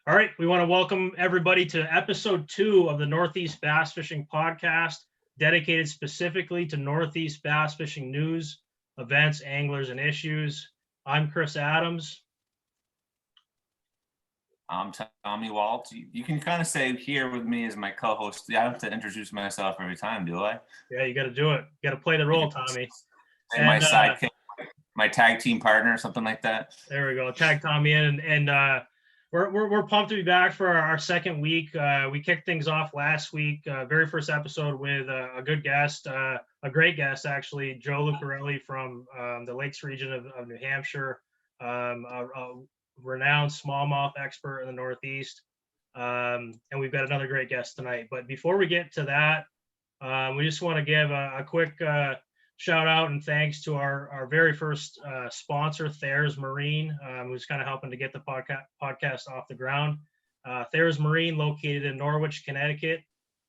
All right, we want to welcome everybody to episode 2 of the Northeast Bass Fishing Podcast, dedicated specifically to Northeast bass fishing news, events, anglers, and issues. I'm Chris Adams. I'm Tommy Waltz. You can kind of say here with me as my co-host. I have to introduce myself every time, do I? Yeah, you got to do it. You got to play the role, Tommy. And my sidekick, my tag team partner, something like that. There we go. Tag Tommy in, and we're pumped to be back for our second week. We kicked things off last week, very first episode with a good guest, a great guest actually, Joe Lucarelli from the Lakes region of New Hampshire, a renowned smallmouth expert in the Northeast, and we've got another great guest tonight. But before we get to that, we just want to give a quick shout out and thanks to our very first sponsor, Thayer's Marine, who's kind of helping to get the podcast off the ground. Thayer's Marine, located in Norwich, Connecticut,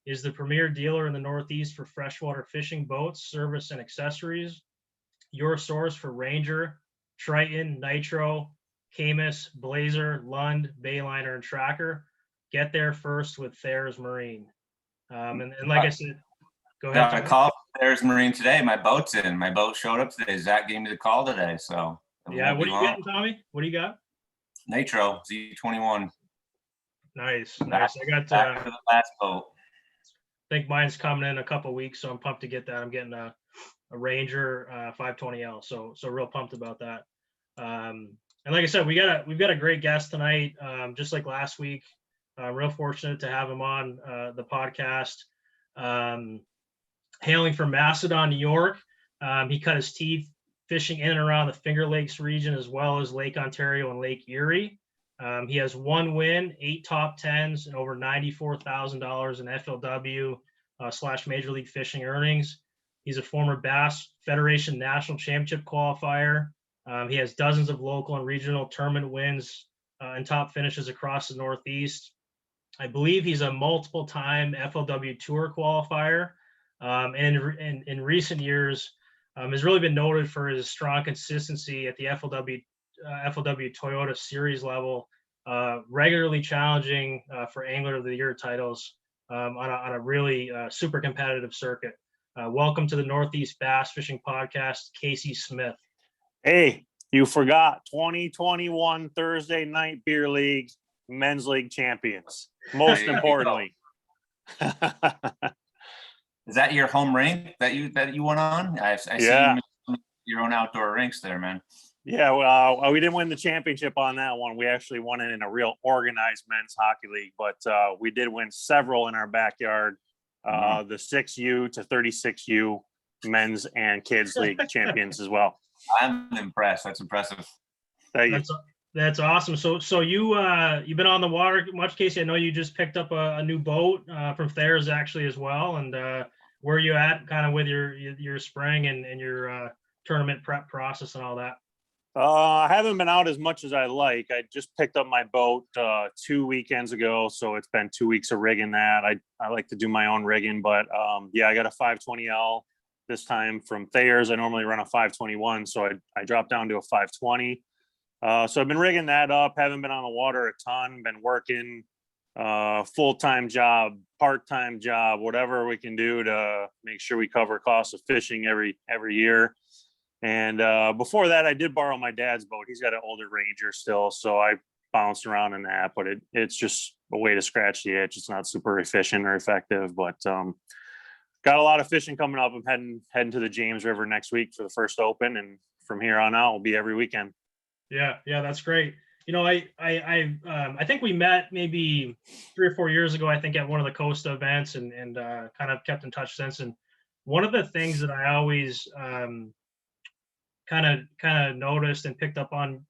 is the premier dealer in the Northeast for freshwater fishing boats, service, and accessories. Your source for Ranger, Triton, Nitro, Camus, Blazer, Lund, Bayliner, and Tracker. Get there first with Thayer's Marine. And like I said, go ahead. Got a call from Thayer's Marine today. My boat's in. My boat showed up today. Zach gave me the call today. So yeah, what are you getting, Tommy? What do you got? Nitro Z21. Nice. I got back to the last boat. I think mine's coming in a couple weeks, so I'm pumped to get that. I'm getting a Ranger 520L, so real pumped about that. And like I said, we've got a great guest tonight, just like last week. Real fortunate to have him on the podcast. Hailing from Macedon, New York. He cut his teeth fishing in and around the Finger Lakes region, as well as Lake Ontario and Lake Erie. He has 1 win, 8 top 10s, and over $94,000 in FLW / Major League Fishing earnings. He's a former Bass Federation National Championship qualifier. He has dozens of local and regional tournament wins and top finishes across the Northeast. I believe he's a multiple-time FLW Tour qualifier. And in recent years, has really been noted for his strong consistency at the FLW Toyota Series level, regularly challenging for Angler of the Year titles on a really super competitive circuit. Welcome to the Northeast Bass Fishing Podcast, Casey Smith. Hey, you forgot 2021 Thursday Night Beer League Men's League champions. Most importantly. Is that your home rink that you went on? I see you your own outdoor rinks there, man. Yeah, well, we didn't win the championship on that one. We actually won it in a real organized men's hockey league, but we did win several in our backyard. The 6U to 36U men's and kids league champions as well. I'm impressed. That's impressive. That's awesome. So you've been on the water much, Casey. I know you just picked up a new boat from Thayer's actually as well. And where are you at kind of with your spring and your tournament prep process and all that? I haven't been out as much as I like. I just picked up my boat 2 weekends ago, so it's been 2 weeks of rigging that. I like to do my own rigging, but yeah, I got a 520L this time from Thayer's. I normally run a 521, so I dropped down to a 520. So I've been rigging that up. Haven't been on the water a ton. Been working full-time job, part-time job, whatever we can do to make sure we cover costs of fishing every year. And before that, I did borrow my dad's boat. He's got an older Ranger still, so I bounced around in that. But it's just a way to scratch the itch. It's not super efficient or effective, but got a lot of fishing coming up. I'm heading to the James River next week for the first open, and from here on out, will be every weekend. Yeah, that's great. You know, I think we met maybe 3 or 4 years ago, I think, at one of the Costa events, and kind of kept in touch since. And one of the things that I always kind of noticed and picked up on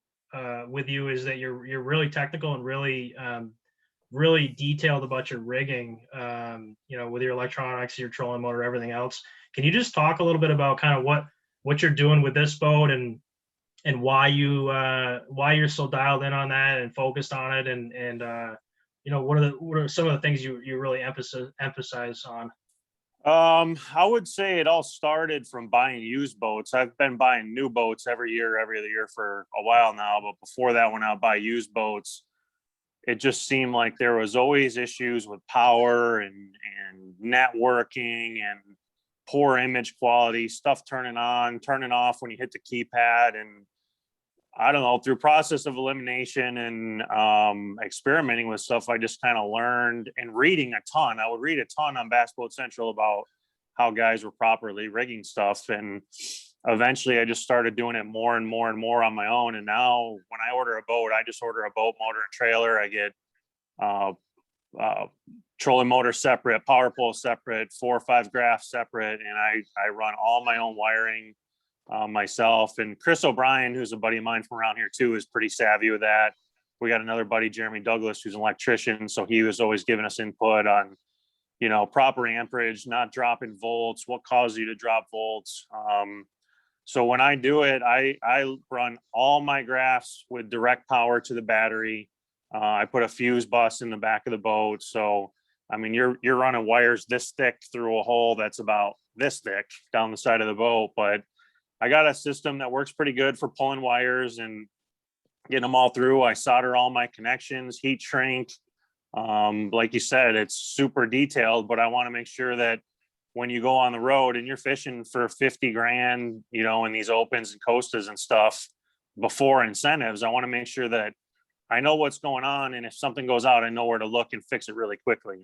with you is that you're really technical and really detailed about your rigging, with your electronics, your trolling motor, everything else. Can you just talk a little bit about kind of what you're doing with this boat and why you're so dialed in on that and focused on it, and what are some of the things you really emphasize on? I would say it all started from buying used boats. I've been buying new boats every other year for a while now, but before that, when I would buy used boats, it just seemed like there was always issues with power and networking and poor image quality, stuff turning on, turning off when you hit the keypad. And I don't know, through process of elimination and experimenting with stuff, I just kind of learned, and reading a ton. I would read a ton on Bass Boat Central about how guys were properly rigging stuff. And eventually I just started doing it more and more and more on my own. And now when I order a boat, I just order a boat, motor, and trailer. I get trolling motor separate, power pole separate, 4 or 5 graphs separate, and I run all my own wiring myself. And Chris O'Brien, who's a buddy of mine from around here too, is pretty savvy with that. We got another buddy, Jeremy Douglas, who's an electrician, so he was always giving us input on, you know, proper amperage, not dropping volts, what causes you to drop volts. So when I do it, I run all my graphs with direct power to the battery. I put a fuse bus in the back of the boat. So, I mean, you're running wires this thick through a hole that's about this thick down the side of the boat. But I got a system that works pretty good for pulling wires and getting them all through. I solder all my connections, heat shrink. Like you said, it's super detailed, but I want to make sure that when you go on the road and you're fishing for 50 grand, you know, in these opens and Costas and stuff before incentives, I want to make sure that I know what's going on. And if something goes out, I know where to look and fix it really quickly.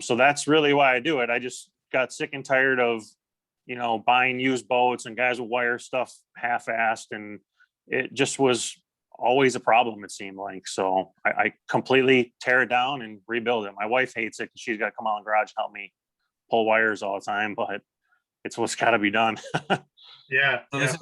So that's really why I do it. I just got sick and tired of, you know, buying used boats and guys with wire stuff half-assed. And it just was always a problem, it seemed like. So I completely tear it down and rebuild it. My wife hates it because she's got to come out in the garage and help me pull wires all the time, but it's what's got to be done. Yeah. So this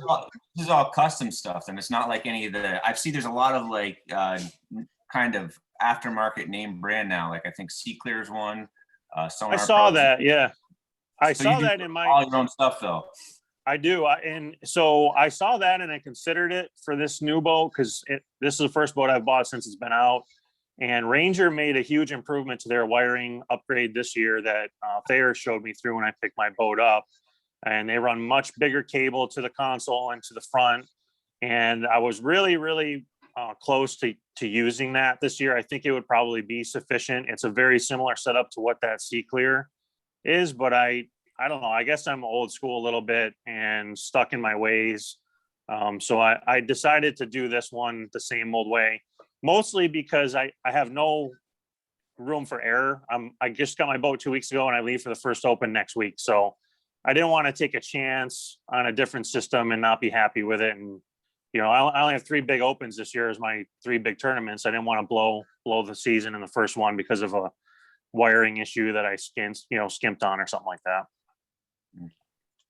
is all custom stuff, and it's not like any of the. I've seen there's a lot of like kind of aftermarket name brand now. Like I think Sea Clear's one. I saw that. Yeah, I saw that in my all your own stuff though. I do, and so I saw that and I considered it for this new boat because this is the first boat I've bought since it's been out. And Ranger made a huge improvement to their wiring upgrade this year that Thayer showed me through when I picked my boat up. And they run much bigger cable to the console and to the front. And I was really, really close to using that this year. I think it would probably be sufficient. It's a very similar setup to what that Sea Clear is, but I don't know. I guess I'm old school a little bit and stuck in my ways. So I decided to do this one the same old way. Mostly because I have no room for error. I just got my boat 2 weeks ago and I leave for the first open next week. So I didn't want to take a chance on a different system and not be happy with it. And, you know, I only have 3 big opens this year as my 3 big tournaments. I didn't want to blow the season in the first one because of a wiring issue that I skimped on or something like that.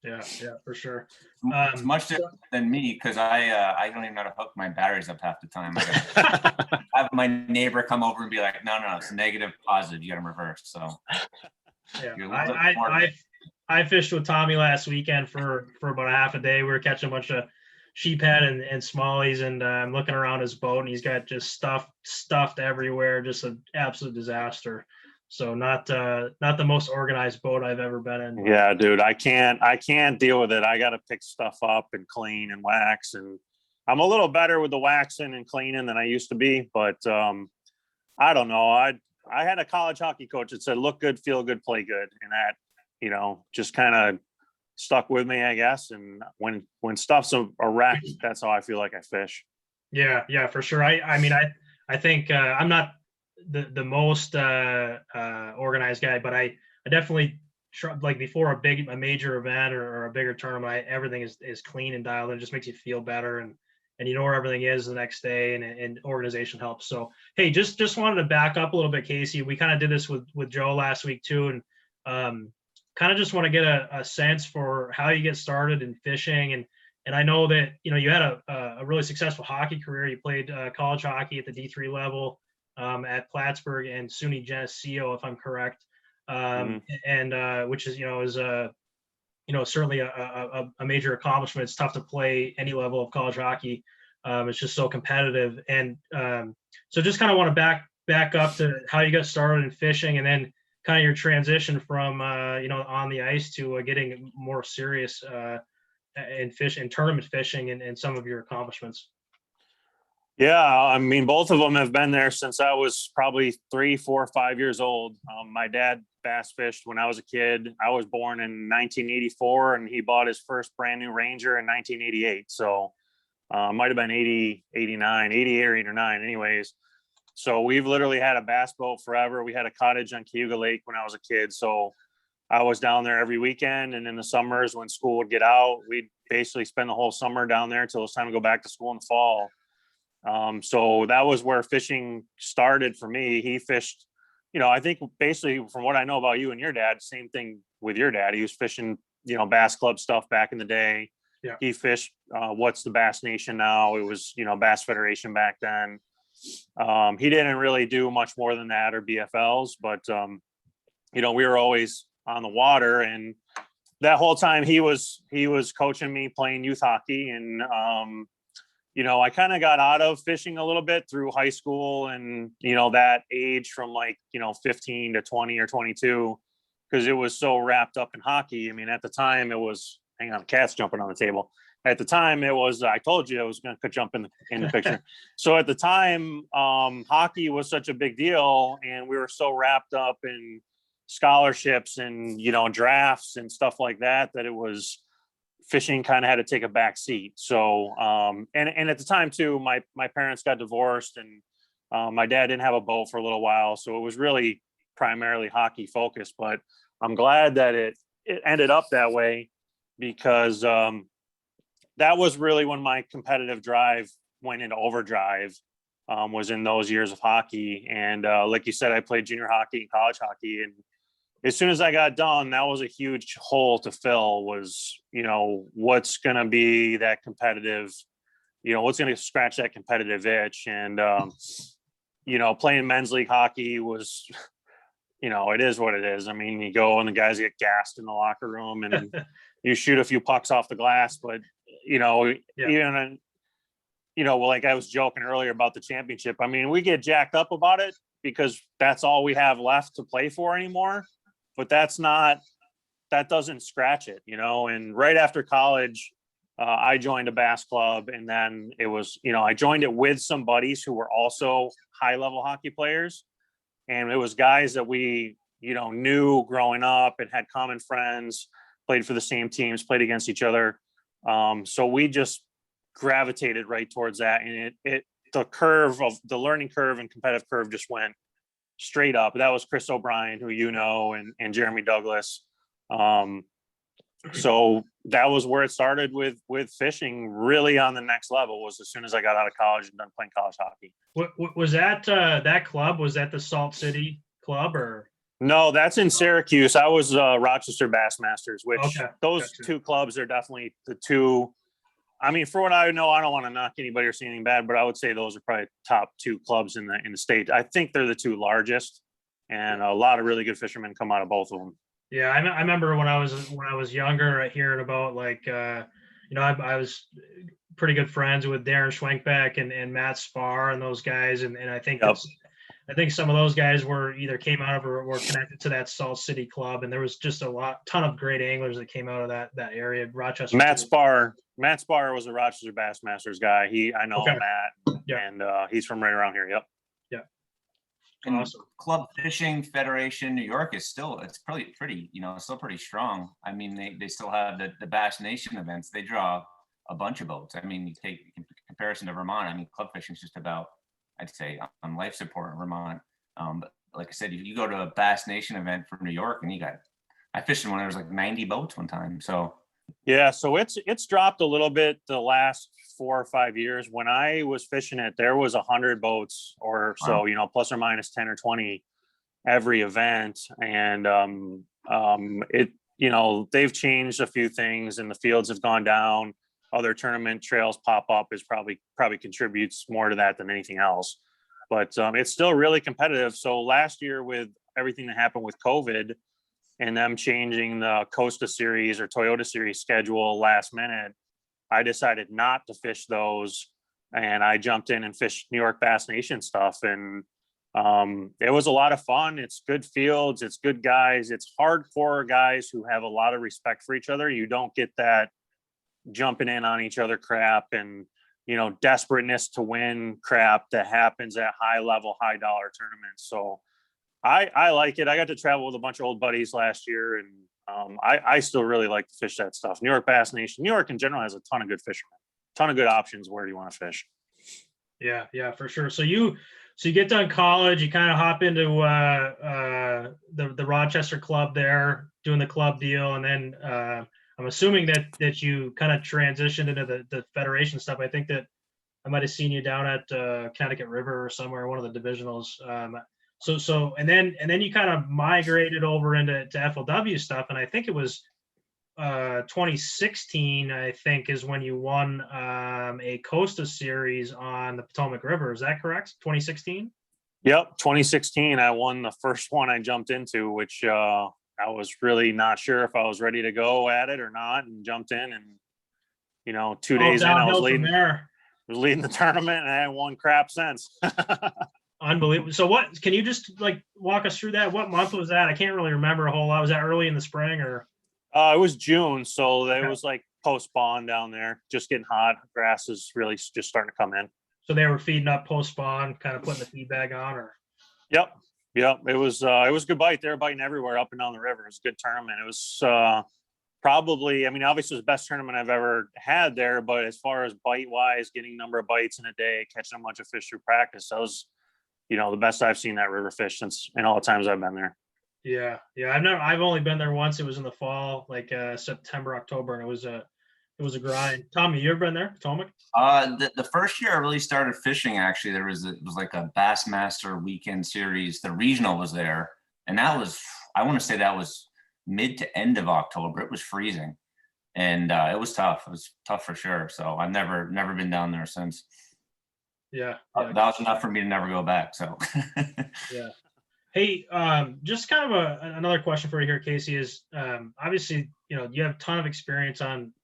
Yeah, for sure. It's much different than me because I don't even know how to hook my batteries up half the time. I have my neighbor come over and be like, no, it's negative, positive. You got them reversed. So yeah, I fished with Tommy last weekend for about a half a day. We were catching a bunch of sheephead and smallies, and I'm looking around his boat, and he's got just stuffed everywhere, just an absolute disaster. So not the most organized boat I've ever been in. Yeah, dude, I can't deal with it. I got to pick stuff up and clean and wax, and I'm a little better with the waxing and cleaning than I used to be. But I don't know. I had a college hockey coach that said, "Look good, feel good, play good," and that, you know, just kind of stuck with me, I guess. And when stuff's a wreck, that's how I feel like I fish. Yeah, for sure. I mean, I think I'm not the most organized guy, but I definitely like before a major event or a bigger tournament, everything is clean and dialed in. It just makes you feel better and you know where everything is the next day, and organization helps. So hey, just wanted to back up a little bit, Casey. We kind of did this with Joe last week too, and kind of just want to get a sense for how you get started in fishing. And I know that, you know, you had a really successful hockey career. You played college hockey at the D3 level at Plattsburgh and SUNY Geneseo, if I'm correct. And which is, certainly a major accomplishment. It's tough to play any level of college hockey. It's just so competitive. And so just kind of want to back up to how you got started in fishing, and then kind of your transition from, on the ice to getting more serious in tournament fishing and some of your accomplishments. Yeah, I mean, both of them have been there since I was probably 3, 4, 5 years old. My dad bass fished when I was a kid. I was born in 1984, and he bought his first brand new Ranger in 1988. So might have been 80, 89, 88 or 89 anyways. So we've literally had a bass boat forever. We had a cottage on Cayuga Lake when I was a kid. So I was down there every weekend. And in the summers when school would get out, we'd basically spend the whole summer down there until it was time to go back to school in the fall. So that was where fishing started for me. He fished, I think basically from what I know about you and your dad, same thing with your dad. He was fishing, Bass Club stuff back in the day. Yeah. He fished what's the Bass Nation now. It was, Bass Federation back then. He didn't really do much more than that or BFLs, but, we were always on the water, and that whole time he was coaching me playing youth hockey. And, I kind of got out of fishing a little bit through high school and, that age from like, 15 to 20 or 22, because it was so wrapped up in hockey. I mean, at the time it was, hang on, the cat's jumping on the table. At the time it was, I told you I was going to jump in the picture. So at the time, hockey was such a big deal, and we were so wrapped up in scholarships and, drafts and stuff like that, that it was, fishing kind of had to take a back seat. So, and at the time too, my parents got divorced, and my dad didn't have a boat for a little while. So it was really primarily hockey focused, but I'm glad that it ended up that way, because that was really when my competitive drive went into overdrive, was in those years of hockey. And like you said, I played junior hockey and college hockey, and as soon as I got done, that was a huge hole to fill, was, what's going to be that competitive, what's going to scratch that competitive itch. And, playing men's league hockey was, it is what it is. I mean, you go and the guys get gassed in the locker room, and you shoot a few pucks off the glass, but, even, like I was joking earlier about the championship. I mean, we get jacked up about it because that's all we have left to play for anymore. But that doesn't scratch it, and right after college, I joined a bass club, and then it was, I joined it with some buddies who were also high level hockey players. And it was guys that we, knew growing up and had common friends, played for the same teams, played against each other. So we just gravitated right towards that. And the learning curve and competitive curve just went straight up. That was Chris O'Brien, who and Jeremy Douglas. So that was where it started with fishing really on the next level, was as soon as I got out of college and done playing college hockey. What was that that club? Was that the Salt City Club or? No, that's in Syracuse. I was Rochester Bassmasters, which those gotcha. Two clubs are definitely the two. I mean, for what I know, I don't want to knock anybody or say anything bad, but I would say those are probably top two clubs in the state. I think they're the two largest, and a lot of really good fishermen come out of both of them. Yeah, I remember when I was younger, hearing about like I was pretty good friends with Darren Schwenkbeck and Matt Spar and those guys, and I think I think some of those guys were either came out of or were connected to that Salt City Club, and there was just a ton of great anglers that came out of that area. Rochester. Matt Spar was a Rochester Bassmasters guy. I know Matt, and he's from right around here. Yep. Yeah. And awesome. Club Fishing Federation New York is it's probably pretty, still pretty strong. I mean, they still have the Bass Nation events. They draw a bunch of boats. I mean, you take in comparison to Vermont. I mean, club fishing is just about, I'd say, on life support in Vermont. But like I said, you go to a Bass Nation event from New York, and I fished in one. There was like 90 boats one time. So yeah, so it's dropped a little bit the last 4 or 5 years. When I was fishing it, there was 100 boats or so, plus or minus 10 or 20 every event. And they've changed a few things, and the fields have gone down. Other tournament trails pop up is probably contributes more to that than anything else. But it's still really competitive. So last year, with everything that happened with COVID and them changing the Costa Series or Toyota Series schedule last minute, I decided not to fish those, and I jumped in and fished New York Bass Nation stuff. And it was a lot of fun. It's good fields. It's good guys. It's hardcore guys who have a lot of respect for each other. You don't get that jumping in on each other crap. And desperateness to win crap that happens at high level, high dollar tournaments. So I like it. I got to travel with a bunch of old buddies last year, and I still really like to fish that stuff. New York Bass Nation, New York in general has a ton of good fishermen, ton of good options where you want to fish. Yeah, for sure. So you get done college, you kind of hop into the Rochester club there, doing the club deal, and then I'm assuming that you kind of transitioned into the federation stuff. I think that I might have seen you down at Connecticut River or somewhere, one of the divisionals. So and then you kind of migrated over into FLW stuff, and I think it was 2016, I think, is when you won a Costa Series on the Potomac River. Is that correct? 2016? Yep, 2016. I won the first one I jumped into, which I was really not sure if I was ready to go at it or not, and jumped in, and 2 days in, I was leading the tournament, and I hadn't won crap since. Unbelievable. So what? Can you just walk us through that? What month was that? I can't really remember a whole lot. Was that early in the spring or? It was June, so it was like post spawn down there, just getting hot. Grass is really just starting to come in. So they were feeding up post spawn, kind of putting the feed bag on, or? Yep. It was a good bite. They were biting everywhere up and down the river. It was a good tournament. It was probably, obviously, it was the best tournament I've ever had there. But as far as bite wise, getting number of bites in a day, catching a bunch of fish through practice, that was, the best I've seen that river fish since in all the times I've been there. Yeah. I've only been there once. It was in the fall, September, October, and it was a grind. Tommy, you ever been there, Potomac? The first year I really started fishing, actually, it was like a Bassmaster weekend series. The regional was there, and I want to say that was mid to end of October. It was freezing, and it was tough. It was tough for sure. So I've never been down there since. Yeah. That was enough for me to never go back. So yeah. Hey, just kind of another question for you here, Casey, is obviously, you have a ton of experience on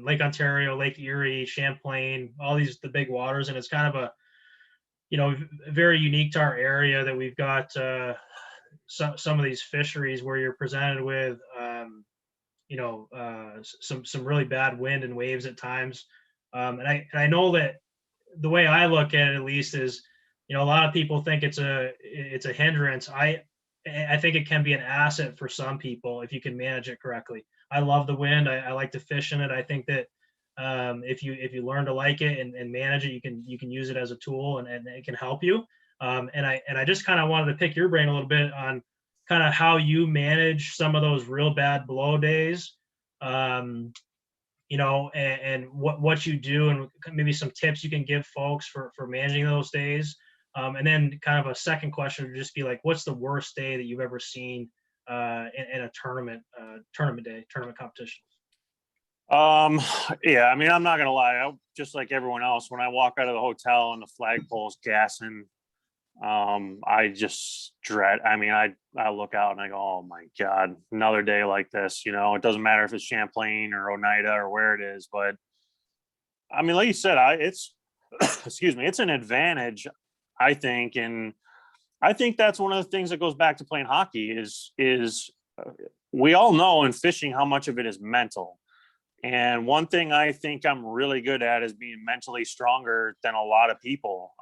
Lake Ontario, Lake Erie, Champlain, all the big waters. And it's kind of very unique to our area that we've got some of these fisheries where you're presented with, some really bad wind and waves at times. And I know that the way I look at it, at least, is, a lot of people think it's a hindrance. I think it can be an asset for some people if you can manage it correctly. I love the wind. I like to fish in it. I think that if you learn to like it and manage it, you can use it as a tool, and it can help you. And I just kind of wanted to pick your brain a little bit on kind of how you manage some of those real bad blow days, and what you do, and maybe some tips you can give folks for managing those days. And then kind of a second question would just be what's the worst day that you've ever seen in a tournament competition? Yeah, I'm not gonna lie. Just like everyone else, when I walk out of the hotel and the flagpole's gassing, I just dread. I look out and I go, oh my God, another day like this. It doesn't matter if it's Champlain or Oneida or where it is, but like you said, it's excuse me, it's an advantage, I think, and I think that's one of the things that goes back to playing hockey is we all know in fishing how much of it is mental. And one thing I think I'm really good at is being mentally stronger than a lot of people.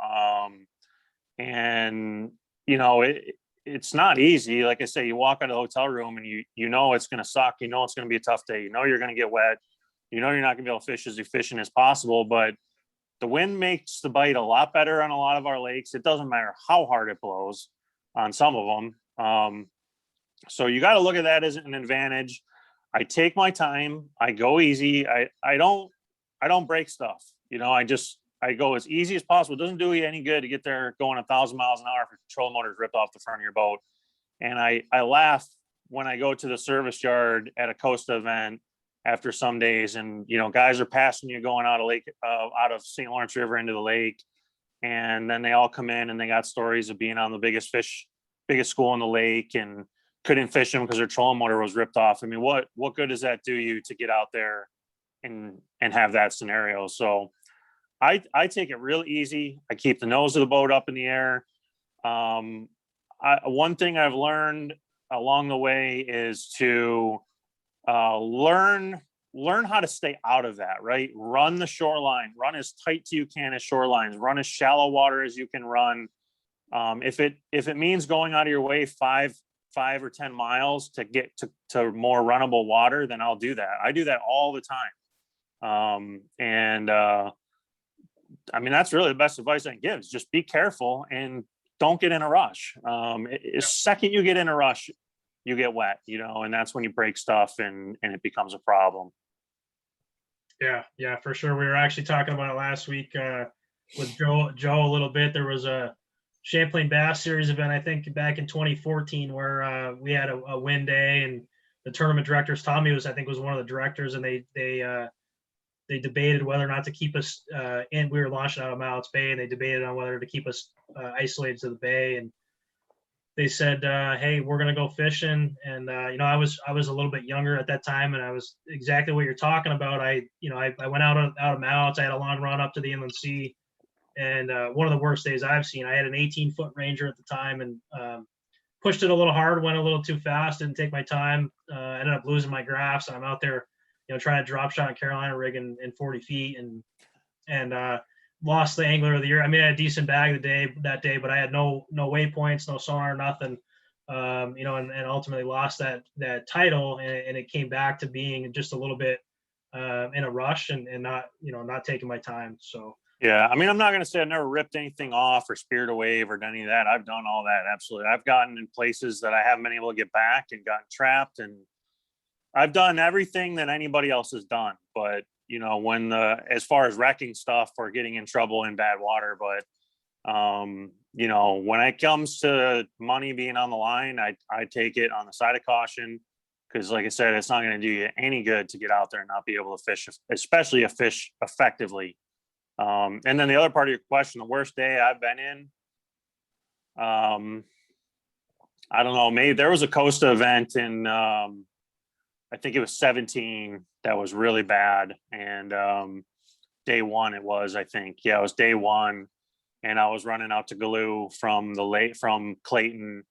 It's not easy. Like I say, you walk out of the hotel room and you know it's going to suck. You know it's going to be a tough day. You know you're going to get wet. You know you're not going to be able to fish as efficient as possible. But the wind makes the bite a lot better on a lot of our lakes. It doesn't matter how hard it blows on some of them. So you got to look at that as an advantage. I take my time. I go easy. I don't break stuff. I go as easy as possible. It doesn't do you any good to get there going 1,000 miles an hour if your control motor's ripped off the front of your boat. And I laugh when I go to the service yard at a Costa event after some days, and guys are passing you going out of St. Lawrence River into the lake, and then they all come in and they got stories of being on the biggest school in the lake and couldn't fish them because their trolling motor was ripped off. What good does that do you to get out there and have that scenario? So I take it real easy. I keep the nose of the boat up in the air. One thing I've learned along the way is to learn learn how to stay out of that, right? Run the shoreline, run as tight to you can as shorelines, run as shallow water as you can run. If it means going out of your way 5 or 10 miles to get to more runnable water, then I'll do that. I do that all the time. I mean, that's really the best advice I can give, is just be careful and don't get in a rush. Second you get in a rush, you get wet, and that's when you break stuff and it becomes a problem. Yeah, for sure. We were actually talking about it last week with Joe a little bit. There was a Champlain B.A.S.S Series event, I think back in 2014, where we had a wind day, and the tournament directors, Tommy was one of the directors, and they debated whether or not to keep us in. We were launching out of Mallett's Bay, and they debated on whether to keep us isolated to the bay. And they said, "Hey, we're gonna go fishing." And I was a little bit younger at that time, and I was exactly what you're talking about. I went out of Mallett's. I had a long run up to the inland sea, and one of the worst days I've seen. I had an 18-foot Ranger at the time, and pushed it a little hard, went a little too fast, didn't take my time, ended up losing my graphs, and I'm out there, trying to drop shot in Carolina rig in 40 feet, and lost the angler of the year. I mean, I had a decent bag that day, but I had no waypoints, no sonar, nothing, and ultimately lost that title, and it came back to being just a little bit in a rush and not taking my time. So. Yeah, I mean, I'm not going to say I've never ripped anything off or speared a wave or done any of that. I've done all that, absolutely. I've gotten in places that I haven't been able to get back and gotten trapped, and I've done everything that anybody else has done. But as far as wrecking stuff or getting in trouble in bad water, but when it comes to money being on the line, I take it on the side of caution, because, like I said, it's not going to do you any good to get out there and not be able to fish, especially fish effectively. And then the other part of your question, the worst day I've been in, I don't know, maybe there was a Costa event in, I think it was 17 that was really bad. And day one it was, I think. Yeah, it was day one. And I was running out to Galoo from Clayton.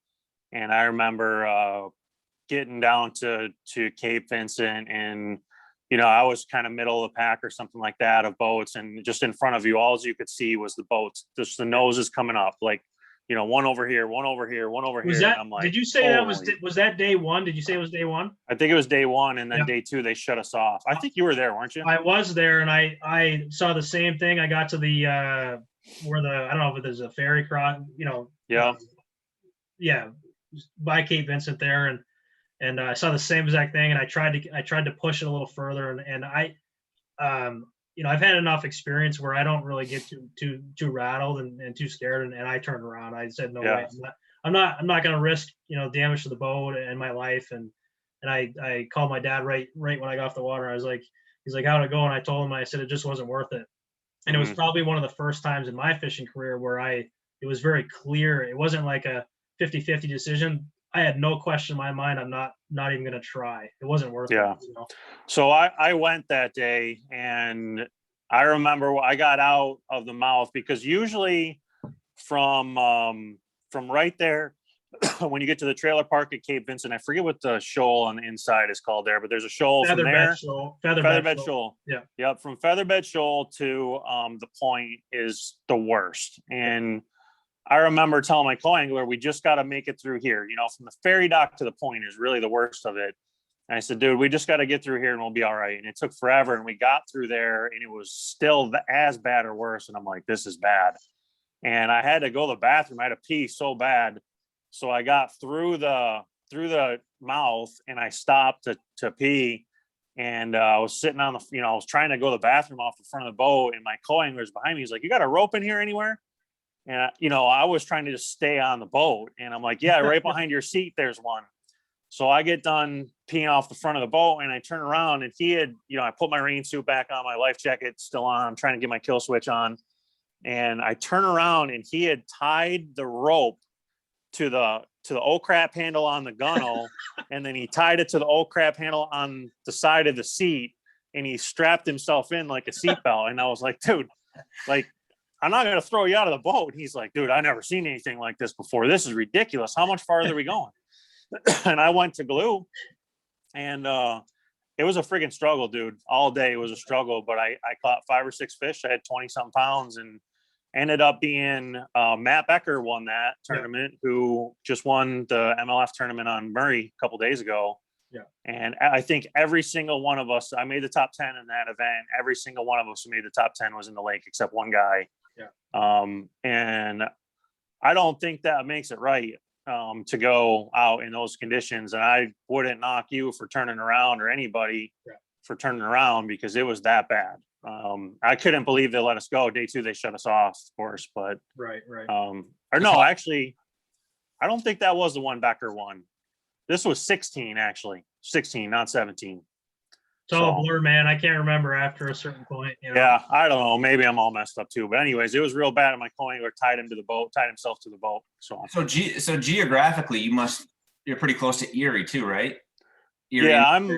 And I remember getting down to Cape Vincent, and I was kind of middle of the pack or something like that of boats, and just in front of you, all you could see was the boats, just the noses coming up, like, one over here, one over here, one over here. And I'm like, did you say that was that day one? Did you say it was day one? I think it was day one, and then day two, they shut us off. I think you were there, weren't you? I was there, and I saw the same thing. I got to the, where I don't know if there's a ferry cross, Yeah. By Cape Vincent there. And I saw the same exact thing, and I tried to push it a little further, and I've had enough experience where I don't really get too rattled and too scared, and I turned around. I said, no way, I'm not going to risk damage to the boat and my life, and I called my dad right when I got off the water. I was like, he's like, how'd it go? And I told him, I said, it just wasn't worth it. And it was probably one of the first times in my fishing career where it was very clear. It wasn't like a 50-50 decision. I had no question in my mind. I'm not even going to try. It wasn't worth it. So I went that day, and I remember I got out of the mouth, because usually from right there, when you get to the trailer park at Cape Vincent, I forget what the shoal on the inside is called there, but there's a shoal from there. Featherbed Shoal. Yeah. Yep. From Featherbed Shoal to the point is the worst. And I remember telling my co-angler, we just got to make it through here. From the ferry dock to the point is really the worst of it. And I said, dude, we just got to get through here and we'll be all right. And it took forever, and we got through there, and it was still as bad or worse. And I'm like, this is bad. And I had to go to the bathroom. I had to pee so bad. So I got through the mouth, and I stopped to pee. And I was sitting on I was trying to go to the bathroom off the front of the boat, and my co-angler's behind me. He's like, you got a rope in here anywhere? And, I was trying to just stay on the boat, and I'm like, yeah, right behind your seat, there's one. So I get done peeing off the front of the boat, and I turn around, and he had, I put my rain suit back on, my life jacket still on. I'm trying to get my kill switch on. And I turn around, and he had tied the rope to the old crap handle on the gunnel. And then he tied it to the old crap handle on the side of the seat, and he strapped himself in like a seatbelt. And I was like, dude, I'm not going to throw you out of the boat. And he's like, dude, I never seen anything like this before. This is ridiculous. How much farther are we going? And I went to Galoo, and it was a friggin' struggle, dude. All day it was a struggle, but I caught 5 or 6 fish. I had 20 some pounds and ended up being Matt Becker won that tournament, who just won the MLF tournament on Murray a couple days ago. Yeah. And I think every single one of us, I made the top 10 in that event. Every single one of us who made the top 10 was in the lake except one guy. Yeah. And I don't think that makes it right to go out in those conditions. And I wouldn't knock you for turning around or anybody for turning around because it was that bad. I couldn't believe they let us go. Day 2, they shut us off, of course, but Right. or no, actually, I don't think that was the one Becker won. This was 16, actually. 16, not 17. It's all a blur, man. I can't remember after a certain point. You know? Yeah, I don't know. Maybe I'm all messed up too. But anyways, it was real bad. And my co-angler tied himself to the boat. So geographically, you're pretty close to Erie too, right? Erie,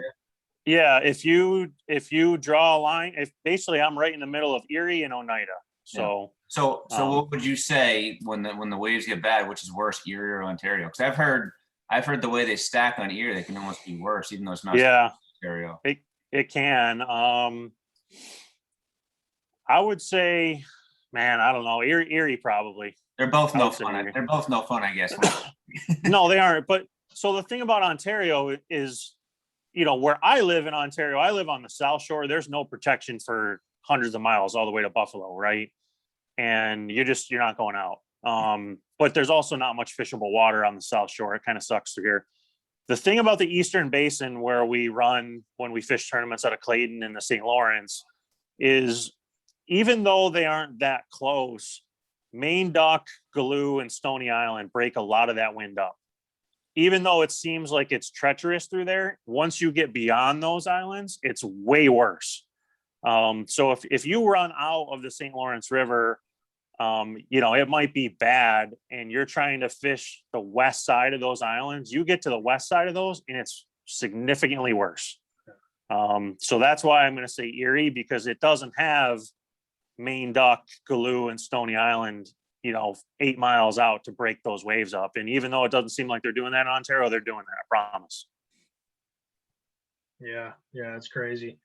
yeah. If you draw a line, basically I'm right in the middle of Erie and Oneida. So what would you say when the waves get bad, which is worse, Erie or Ontario? Because I've heard the way they stack on Erie, they can almost be worse, even though it's not Ontario. It can. I would say, man, I don't know. Erie probably. They're both no fun. They're both no fun, I guess. No, they aren't. But so the thing about Ontario is, where I live in Ontario, I live on the South Shore. There's no protection for hundreds of miles all the way to Buffalo, right? And you're not going out. But there's also not much fishable water on the South Shore. It kind of sucks through here. The thing about the Eastern Basin where we run when we fish tournaments out of Clayton and the St. Lawrence is, even though they aren't that close, Maine Duck, Galoo, and Stony Island break a lot of that wind up. Even though it seems like it's treacherous through there, once you get beyond those islands, it's way worse. So if you run out of the St. Lawrence River, it might be bad and you're trying to fish the west side of those islands, you get to the west side of those and it's significantly worse. So that's why I'm going to say Erie, because it doesn't have Maine Duck, Galoo, and Stony Island, 8 miles out to break those waves up. And even though it doesn't seem like they're doing that in Ontario, they're doing that, I promise. Yeah, it's crazy.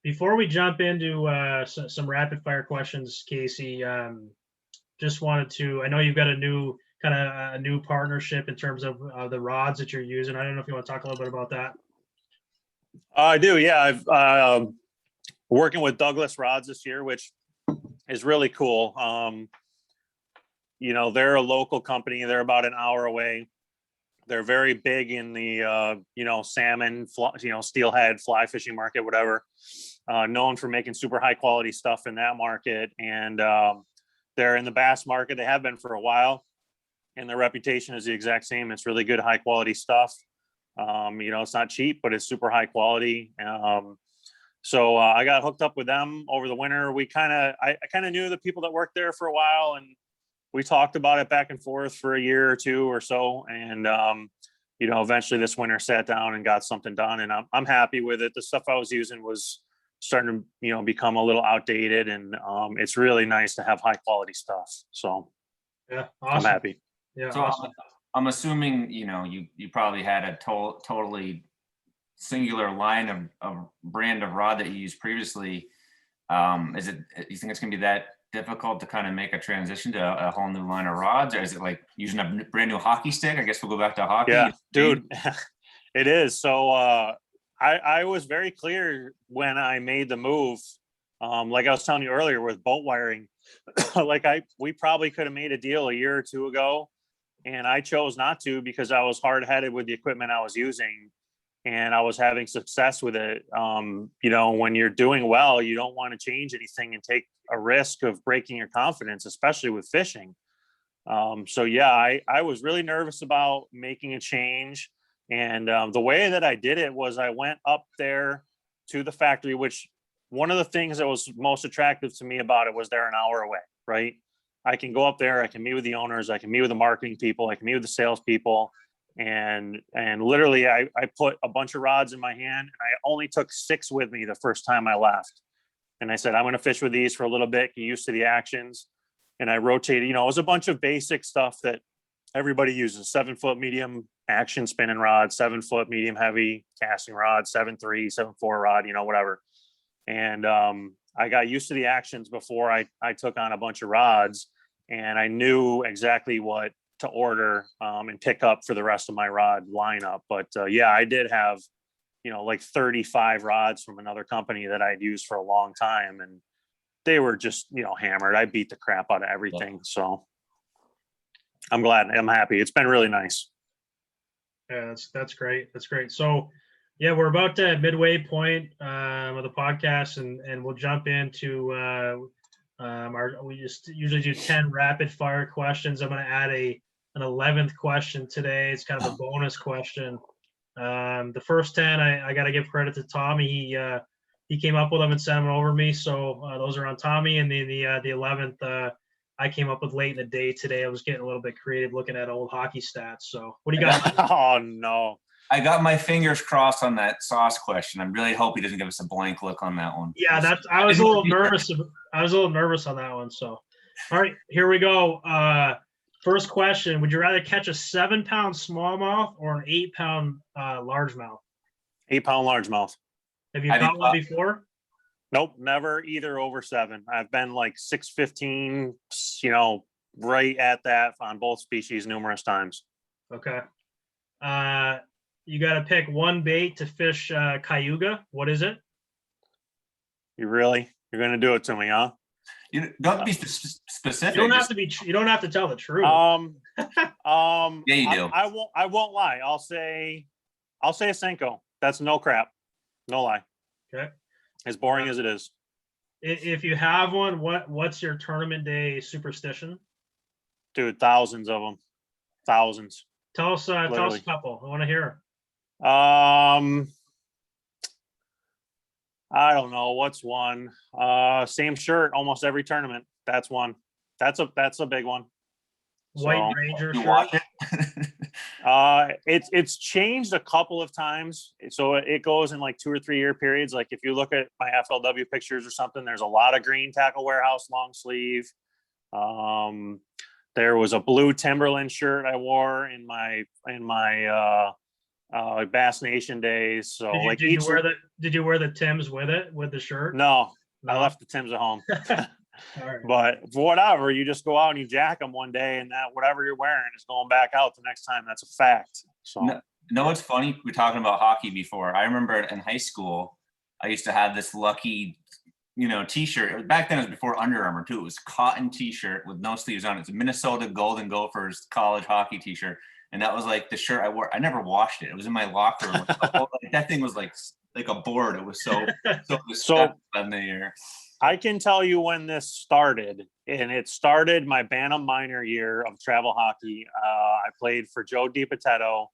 Before we jump into some rapid fire questions, Casey, just wanted to, I know you've got a new partnership in terms of the rods that you're using. I don't know if you want to talk a little bit about that. I do. Yeah. I've working with Douglas Rods this year, which is really cool. They're a local company. They're about an hour away. They're very big in the, salmon, steelhead, fly fishing market, whatever, known for making super high quality stuff in that market. And they're in the bass market. They have been for a while, and their reputation is the exact same. It's really good, high quality stuff. It's not cheap, but it's super high quality. So I got hooked up with them over the winter. I kind of knew the people that worked there for a while, and we talked about it back and forth for a year or two or so. And, eventually this winter sat down and got something done, and I'm happy with it. The stuff I was using was starting to, become a little outdated, and it's really nice to have high quality stuff. So yeah, awesome. I'm happy. Yeah. So awesome. I'm assuming, you probably had a totally singular line of brand of rod that you used previously. You think it's gonna be that difficult to kind of make a transition to a whole new line of rods, or is it like using a brand new hockey stick? I guess we'll go back to hockey. Yeah, dude, it is. So I was very clear when I made the move. Like I was telling you earlier with boat wiring, we probably could have made a deal a year or two ago, and I chose not to because I was hard headed with the equipment I was using. And I was having success with it. When you're doing well, you don't want to change anything and take a risk of breaking your confidence, especially with fishing. I was really nervous about making a change. And the way that I did it was I went up there to the factory, which one of the things that was most attractive to me about it was they're an hour away, right? I can go up there, I can meet with the owners, I can meet with the marketing people, I can meet with the salespeople. And literally I put a bunch of rods in my hand, and I only took 6 with me the first time I left. And I said, I'm going to fish with these for a little bit, get used to the actions. And I rotated, it was a bunch of basic stuff that everybody uses 7-foot medium action spinning rod, 7-foot medium heavy casting rod, 7.3, 7.4 rod, whatever. And I got used to the actions before I took on a bunch of rods, and I knew exactly what to order and pick up for the rest of my rod lineup. But yeah, I did have, like 35 rods from another company that I'd used for a long time, and they were just, hammered. I beat the crap out of everything. So I'm glad. I'm happy. It's been really nice. Yeah, that's great. That's great. So yeah, we're about to midway point of the podcast, and we'll jump into we just usually do 10 rapid fire questions. I'm going to add an 11th question today. It's kind of a bonus question. The first 10, I got to give credit to Tommy. He came up with them and sent them over to me. So those are on Tommy. And then the 11th, I came up with late in the day today. I was getting a little bit creative looking at old hockey stats. So what do you got? Oh, no. I got my fingers crossed on that sauce question. I really hope he doesn't give us a blank look on that one. Yeah, I was a little nervous. I was a little nervous on that one. So, all right, here we go. First question: would you rather catch a 7-pound smallmouth or an 8-pound largemouth? 8-pound largemouth. Have you caught one before? Nope, never, either over 7. I've been like 6'15", right at that on both species numerous times. Okay. You got to pick one bait to fish cayuga. What is it? You're going to do it to me, huh? You don't be specific. You don't have to be. You don't have to tell the truth. Yeah, you do. I won't lie. I'll say a Senko. That's no crap. No lie. Okay. As boring as it is. If you have one, what's your tournament day superstition? Dude, thousands of them. Thousands. Tell us a couple. I want to hear. I don't know. What's one? Same shirt almost every tournament. That's one. That's a big one. White Ranger shirt. Watch it. It's changed a couple of times. So it goes in like 2 or 3 year periods. Like if you look at my FLW pictures or something, there's a lot of green Tackle Warehouse long sleeve. There was a blue Timberland shirt I wore in my Bass Nation days. So did you wear the Tims with the shirt? No, I left the Tims at home. Right. But for whatever, you just go out and you jack them one day, and that whatever you're wearing is going back out the next time. That's a fact. So no, what's funny? We were talking about hockey before. I remember in high school, I used to have this lucky, T-shirt. Back then it was before Under Armour too. It was cotton T-shirt with no sleeves on it. It's a Minnesota Golden Gophers college hockey T-shirt, and that was like the shirt I wore. I never washed it. It was in my locker room. That thing was like a board. It was so disgusting in the year. I can tell you when this started, and it started my Bantam minor year of travel hockey. I played for Joe DiPotetto,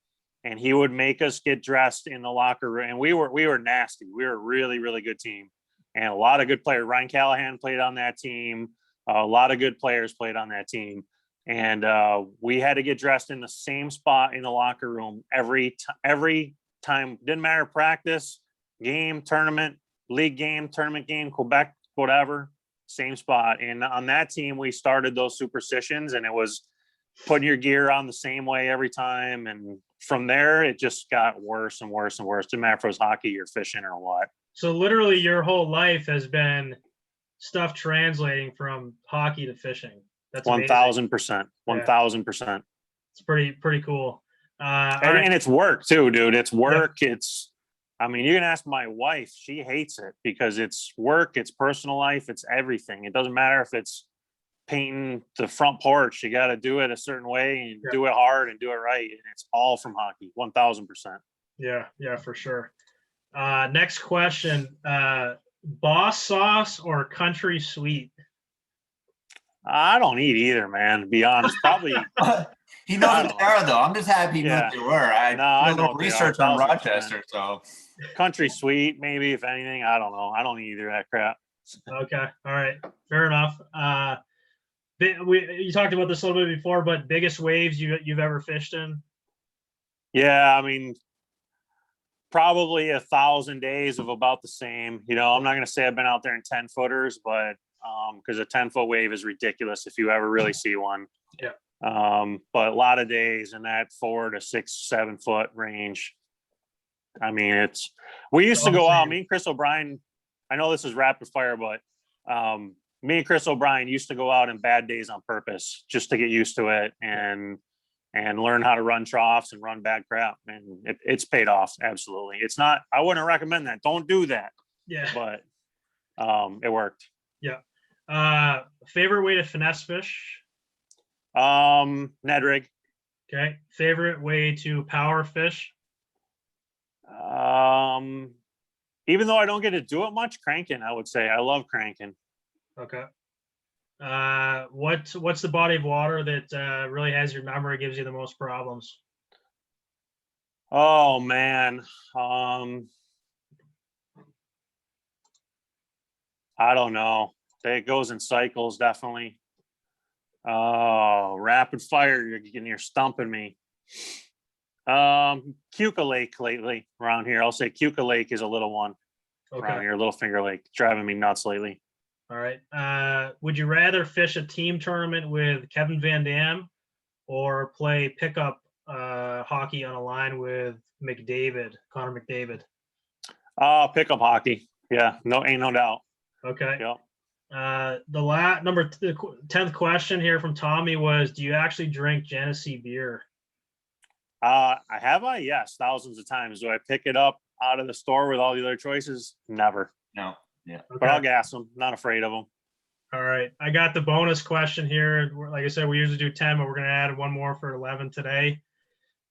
and he would make us get dressed in the locker room. And we were nasty. We were a really, really good team, and a lot of good players. Ryan Callahan played on that team. A lot of good players played on that team, and we had to get dressed in the same spot in the locker room every time. Didn't matter, practice, game, tournament, league game, tournament game, Quebec, whatever, same spot. And on that team, we started those superstitions, and it was putting your gear on the same way every time. And from there, it just got worse and worse and worse. Didn't matter if it was hockey or fishing or what. So literally your whole life has been stuff translating from hockey to fishing. That's 1,000%. 1,000%. It's pretty cool. And it's work too, dude. It's work. Yeah. You can ask my wife. She hates it because it's work, it's personal life, it's everything. It doesn't matter if it's painting the front porch. You got to do it a certain way and do it hard and do it right. And it's all from hockey, 1,000%. Yeah, for sure. Next question, Boss sauce or country sweet? I don't eat either, man, to be honest. Probably. He knows what they are, though. I'm just happy he knew what they were. I did a little research on Rochester, so. Country sweet, maybe, if anything. I don't know. I don't eat either of that crap. Okay. All right. Fair enough. You talked about this a little bit before, but biggest waves you've ever fished in? Yeah, Probably 1,000 days of about the same. I'm not going to say I've been out there in 10 footers, but because a 10-foot wave is ridiculous if you ever really see one. Yeah. But a lot of days in that 4 to 6, 7 foot range. I mean, we used to go out, me and Chris O'Brien, I know this is rapid fire, but me and Chris O'Brien used to go out in bad days on purpose just to get used to it and learn how to run troughs and run bad crap. And it's paid off. Absolutely. It's not, I wouldn't recommend that. Don't do that. Yeah. But it worked. Yeah. Favorite way to finesse fish? Ned Rig. Okay. Favorite way to power fish? Even though I don't get to do it much, cranking, I would say. I love cranking. Okay. What's the body of water that really has your number, gives you the most problems? Oh man. I don't know. It goes in cycles, definitely. Oh, rapid fire, you're stumping me. Cuca Lake lately around here. I'll say Cuca Lake is a little one around here, Little Finger Lake, driving me nuts lately. All right. Would you rather fish a team tournament with Kevin Van Dam or play pickup hockey on a line with Connor McDavid? Pickup hockey. Yeah, ain't no doubt. Okay. Yep. The 10th question here from Tommy was, do you actually drink Genesee beer? Yes, thousands of times. Do I pick it up out of the store with all the other choices? Never. No. Yeah. Okay. But I'll gas them. Not afraid of them. All right. I got the bonus question here. Like I said, we usually do 10, but we're going to add one more for 11 today.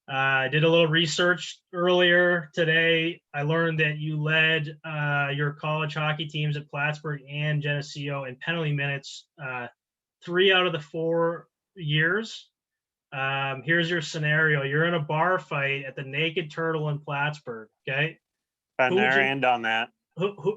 I did a little research earlier today. I learned that you led your college hockey teams at Plattsburgh and Geneseo in penalty minutes 3 out of the 4 years. Here's your scenario. You're in a bar fight at the Naked Turtle in Plattsburgh. Okay. Been there and done that.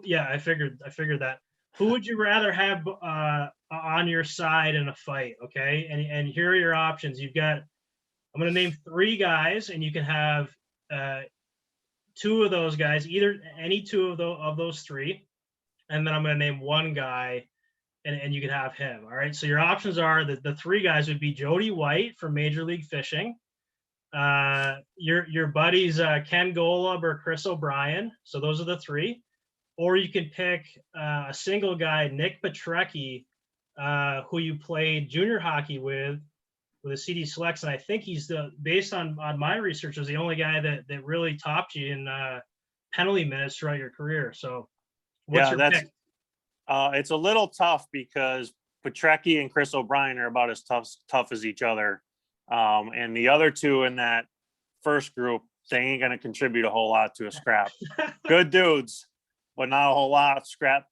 Yeah, I figured that. Who would you rather have on your side in a fight? Okay. And here are your options. I'm going to name 3 guys, and you can have 2 of those guys, any 2 of those 3. And then I'm going to name 1 guy, and you can have him. All right. So your options are the 3 guys would be Jody White from Major League Fishing, your buddies Ken Golub or Chris O'Brien. So those are the 3. Or you can pick a single guy, Nick Petrecki, who you played junior hockey with the CD Selects, and I think he's based on my research, was the only guy that really topped you in penalty minutes throughout your career. So what's your pick? It's a little tough because Petrecki and Chris O'Brien are about as tough as each other. And the other 2 in that first group, they ain't going to contribute a whole lot to a scrap. Good dudes, but not a whole lot of scrap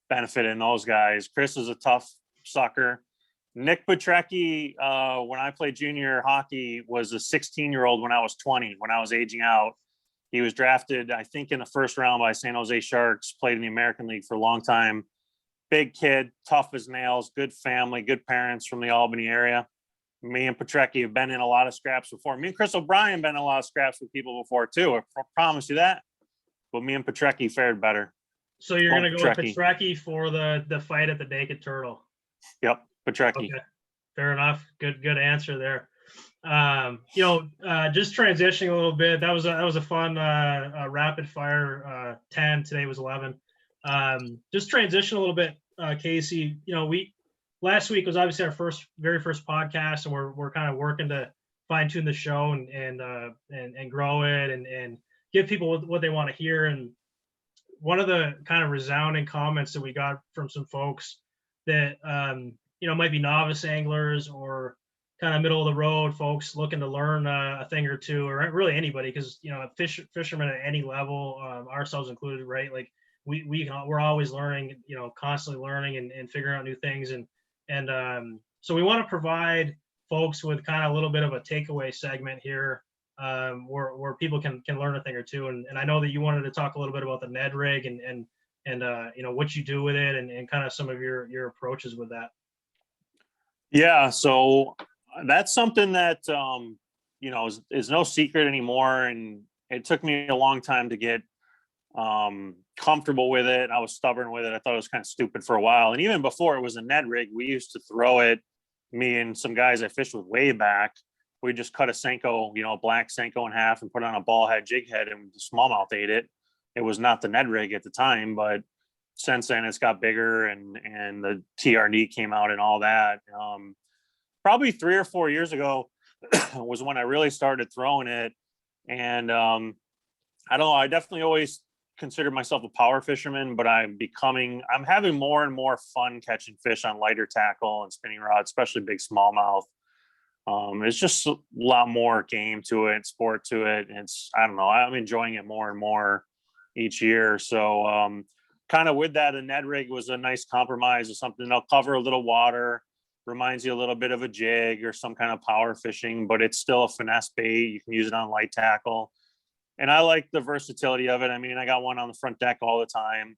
benefit in those guys. Chris is a tough sucker. Nick Petrecki, when I played junior hockey, was a 16-year-old when I was 20, when I was aging out. He was drafted, I think, in the first round by San Jose Sharks, played in the American League for a long time. Big kid, tough as nails, good family, good parents from the Albany area. Me and Petrecki have been in a lot of scraps before. Me and Chris O'Brien have been in a lot of scraps with people before, too. I promise you that. But me and Petrecki fared better. So you're going to go with Petrecki for the fight at the Naked Turtle? Yep, Petrecki. Okay. Fair enough. Good answer there. Just transitioning a little bit. That was a fun rapid fire 10. Today was 11. Just transition a little bit, Casey. Last week was obviously our very first podcast, and we're kind of working to fine tune the show and grow it and give people what they want to hear. And one of the kind of resounding comments that we got from some folks that might be novice anglers or kind of middle of the road folks looking to learn a thing or two, or really anybody, because fishermen at any level, ourselves included, right? Like we're always learning, constantly learning and figuring out new things, and so we want to provide folks with kind of a little bit of a takeaway segment here, where people can learn a thing or two. And I know that you wanted to talk a little bit about the Ned Rig and what you do with it and kind of some of your approaches with that. Yeah, so that's something that is no secret anymore, and it took me a long time to get comfortable with it. I was stubborn with it. I thought it was kind of stupid for a while, and even before it was a Ned Rig, we used to throw it me and some guys I fished with way back, we just cut a Senko, black Senko in half and put on a ball head jig head, and the smallmouth ate it. It was not the Ned Rig at the time, but since then it's got bigger and the TRD came out and all that. Probably 3 or 4 years ago was when I really started throwing it. And I don't know, I definitely always considered myself a power fisherman, but I'm having more and more fun catching fish on lighter tackle and spinning rods, especially big smallmouth. It's just a lot more game to it, sport to it. I don't know, I'm enjoying it more and more each year. So kind of with that, a Ned Rig was a nice compromise of something that'll cover a little water, reminds you a little bit of a jig or some kind of power fishing, but it's still a finesse bait. You can use it on light tackle. And I like the versatility of it. I mean, I got one on the front deck all the time.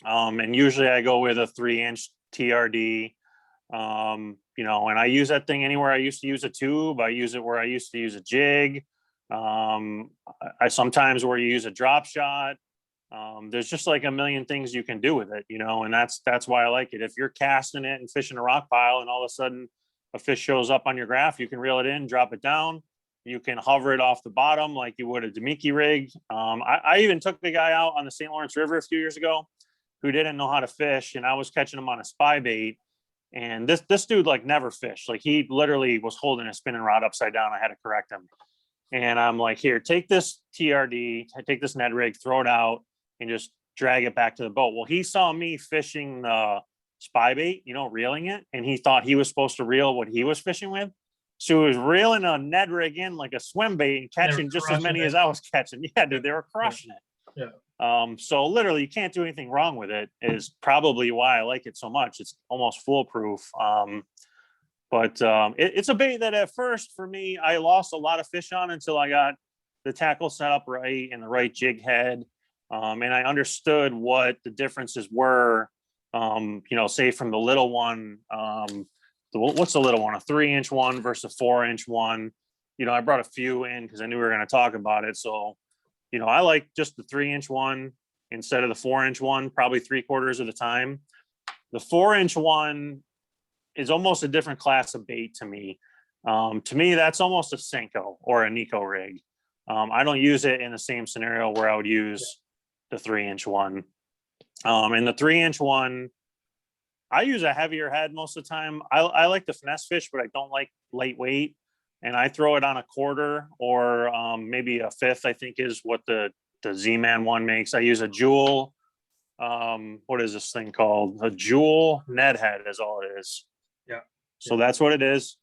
And usually I go with a 3-inch TRD. And I use that thing anywhere I used to use a tube. I use it where I used to use a jig. I sometimes where you use a drop shot. There's just like a million things you can do with it, and that's why I like it. If you're casting it and fishing a rock pile and all of a sudden a fish shows up on your graph, you can reel it in, drop it down. You can hover it off the bottom like you would a Demiki rig. I even took the guy out on the St. Lawrence River a few years ago who didn't know how to fish, and I was catching him on a spy bait. And this dude like never fished. Like he literally was holding a spinning rod upside down. I had to correct him. And I'm like, here, take this TRD, take this Ned Rig, throw it out, and just drag it back to the boat. Well, he saw me fishing the spy bait, reeling it, and he thought he was supposed to reel what he was fishing with. So he was reeling a Ned Rig in like a swim bait and catching just as many as I was catching. Yeah, dude, they were crushing it. Yeah. So literally you can't do anything wrong with it, is probably why I like it so much. It's almost foolproof. But it's a bait that at first for me, I lost a lot of fish on until I got the tackle set up right and the right jig head. And I understood what the differences were, say from the little one, what's the little one, a 3-inch one versus a 4-inch one. I brought a few in because I knew we were going to talk about it. So, I like just the 3-inch one instead of the 4-inch one, probably 3/4 of the time. The 4-inch one is almost a different class of bait to me. To me, that's almost a Senko or a Nico rig. I don't use it in the same scenario where I would use the 3-inch one. And the 3-inch one, I use a heavier head most of the time. I like the finesse fish, but I don't like lightweight. And I throw it on a 1/4 or maybe a 1/5, I think is what the Z-Man one makes. I use a Jewel. What is this thing called? A Jewel Ned head is all it is. Yeah. So that's what it is.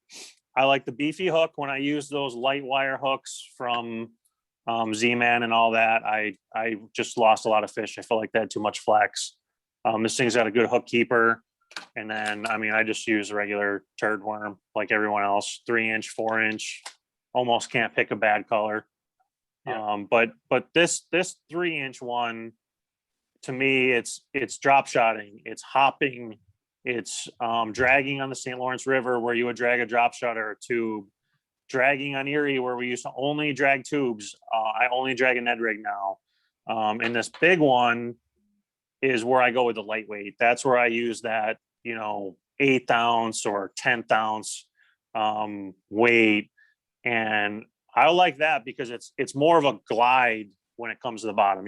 I like the beefy hook. When I use those light wire hooks from Z-Man and all that, I just lost a lot of fish. I felt like they had too much flex. This thing's got a good hook keeper. And then, I just use a regular turd worm like everyone else, 3-inch, 4-inch, almost can't pick a bad color. Yeah. But this 3-inch one, to me, it's drop shotting, it's hopping, it's dragging on the St. Lawrence River where you would drag a drop shot or a tube, dragging on Erie where we used to only drag tubes. I only drag a Ned Rig now. And this big one is where I go with the lightweight. That's where I use that, 1/8 ounce or 1/10 ounce weight. And I like that because it's more of a glide when it comes to the bottom.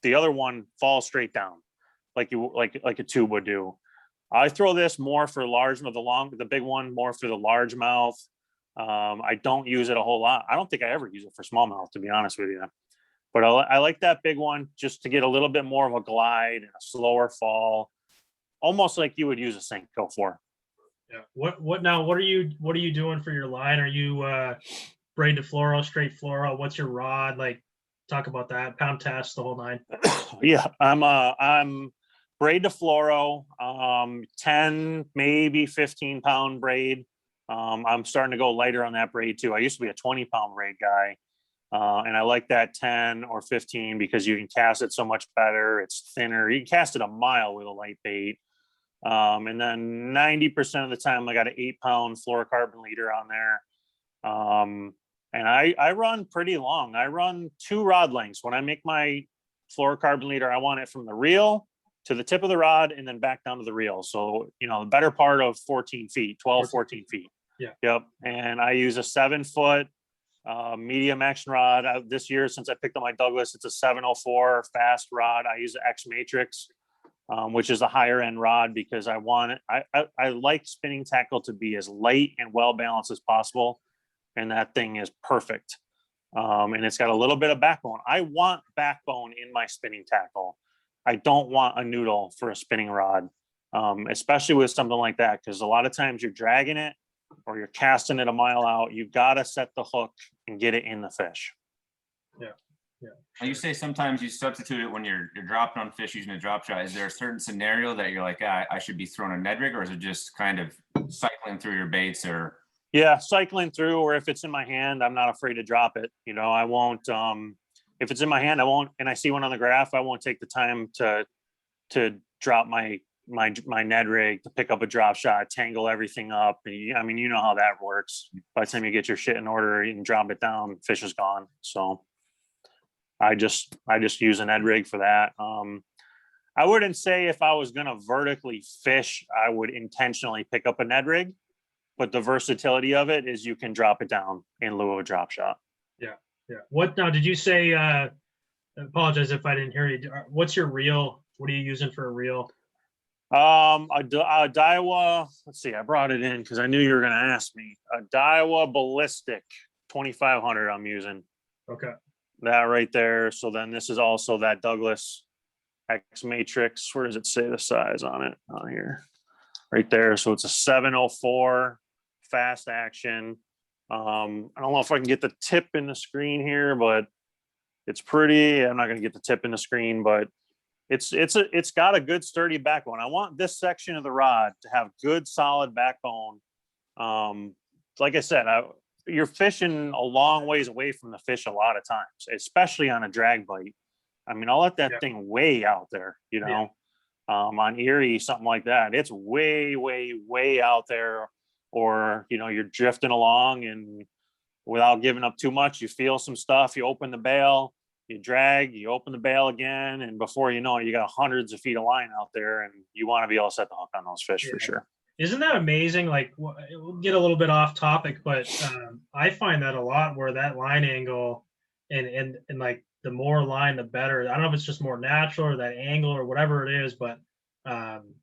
The other one falls straight down like a tube would do. I throw this more for largemouth, the big one more for the largemouth. I don't use it a whole lot. I don't think I ever use it for smallmouth, to be honest with you. But I like that big one just to get a little bit more of a glide and a slower fall, almost like you would use a Senko for. Yeah. What are you doing for your line? Are you braid to fluoro, straight fluoro? What's your rod? Like, talk about that. Pound test, the whole nine. Yeah, I'm braid to fluoro, 10 maybe 15 pound braid. I'm starting to go lighter on that braid too. I used to be a 20-pound braid guy. And I like that 10 or 15 because you can cast it so much better. It's thinner. You can cast it a mile with a light bait. And then 90% of the time I got an 8-pound fluorocarbon leader on there. And I run pretty long. I run 2 rod lengths. When I make my fluorocarbon leader, I want it from the reel to the tip of the rod and then back down to the reel. So, the better part of 14 feet, 12, 14 feet. Yeah. Yep. And I use a 7-foot medium action rod. This year, since I picked up my Douglas, it's a 704 fast rod. I use the X Matrix, which is a higher end rod because I like spinning tackle to be as light and well balanced as possible. And that thing is perfect. And it's got a little bit of backbone. I want backbone in my spinning tackle. I don't want a noodle for a spinning rod, especially with something like that, because a lot of times you're dragging it or you're casting it a mile out. You've got to set the hook and get it in the fish. Yeah. You say sometimes you substitute it when you're dropping on fish using a drop shot. Is there a certain scenario that you're like, I should be throwing a Ned Rig, or is it just kind of cycling through your baits? Or yeah, cycling through, or if it's in my hand, I'm not afraid to drop it. I won't. If it's in my hand, I won't. And I see one on the graph, I won't take the time to drop my Ned Rig, to pick up a drop shot, tangle everything up. I mean, you know how that works. By the time you get your shit in order and drop it down, fish is gone. So I just use a Ned Rig for that. I wouldn't say if I was gonna vertically fish, I would intentionally pick up a Ned Rig, but the versatility of it is you can drop it down in lieu of a drop shot. Yeah. What now? Did you say? I apologize if I didn't hear you. What's your reel? What are you using for a reel? A Daiwa. Let's see. I brought it in because I knew you were going to ask me. A Daiwa Ballistic 2500. I'm using. Okay. That right there. So then this is also that Douglas X Matrix. Where does it say the size on it? On here, right there. So it's a 704 fast action. I don't know if I can get the tip in the screen here, but it's pretty. I'm not going to get the tip in the screen, but it's got a good sturdy backbone. I want this section of the rod to have good solid backbone. Like I said, you're fishing a long ways away from the fish a lot of times, especially on a drag bite. I mean, I'll let that thing way out there, on Erie, something like that. It's way, way, way out there. Or, you're drifting along and without giving up too much, you feel some stuff, you open the bail, you drag, you open the bail again. And before you know it, you got hundreds of feet of line out there and you want to be able to set the hook on those fish for sure. Isn't that amazing? Like, we'll get a little bit off topic, but I find that a lot where that line angle and like the more line, the better. I don't know if it's just more natural or that angle or whatever it is, but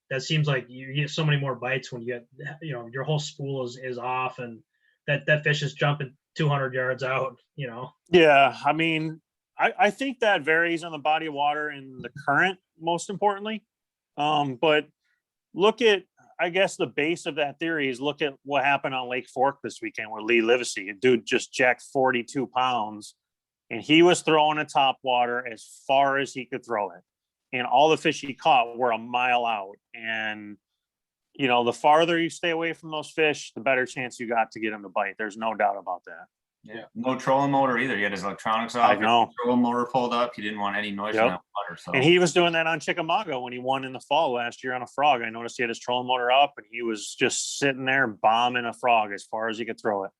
that seems like you get so many more bites when you get, your whole spool is off and that fish is jumping 200 yards out, Yeah. I mean, I think that varies on the body of water and the current, most importantly. But look at, I guess the base of that theory is look at what happened on Lake Fork this weekend with Lee Livesey. A dude just jacked 42 pounds and he was throwing a top water as far as he could throw it. And all the fish he caught were a mile out. And, the farther you stay away from those fish, the better chance you got to get them to bite. There's no doubt about that. Yeah. No trolling motor either. He had his electronics off. I know. Trolling motor pulled up. He didn't want any noise in that water. So. And he was doing that on Chickamauga when he won in the fall last year on a frog. I noticed he had his trolling motor up and he was just sitting there bombing a frog as far as he could throw it.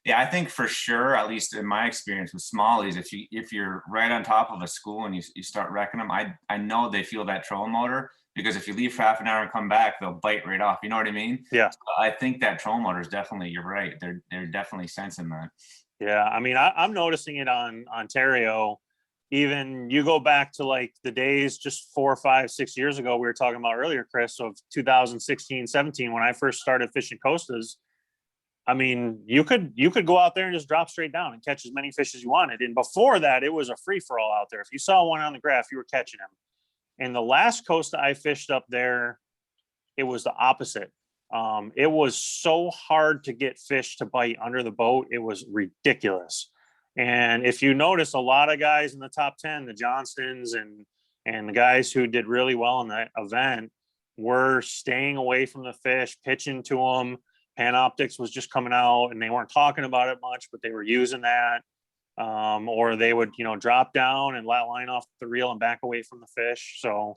Yeah, I think for sure, at least in my experience with smallies, if you're right on top of a school and you start wrecking them, I know they feel that trolling motor, because if you leave for half an hour and come back, they'll bite right off. You know what I mean? Yeah. So I think that trolling motor is definitely, you're right. They're definitely sensing that. Yeah. I mean, I'm noticing it on Ontario. Even you go back to like the days just 4, 5, 6 years ago, we were talking about earlier, Chris, of 2016, 17, when I first started fishing Costas. I mean, you could go out there and just drop straight down and catch as many fish as you wanted. And before that, it was a free for all out there. If you saw one on the graph, you were catching them. And the last Costa I fished up there, it was the opposite. It was so hard to get fish to bite under the boat. It was ridiculous. And if you notice, a lot of guys in the top 10, the Johnstons and the guys who did really well in that event, were staying away from the fish, pitching to them. Panoptics was just coming out and they weren't talking about it much, but they were using that. Or they would, drop down and let line off the reel and back away from the fish. So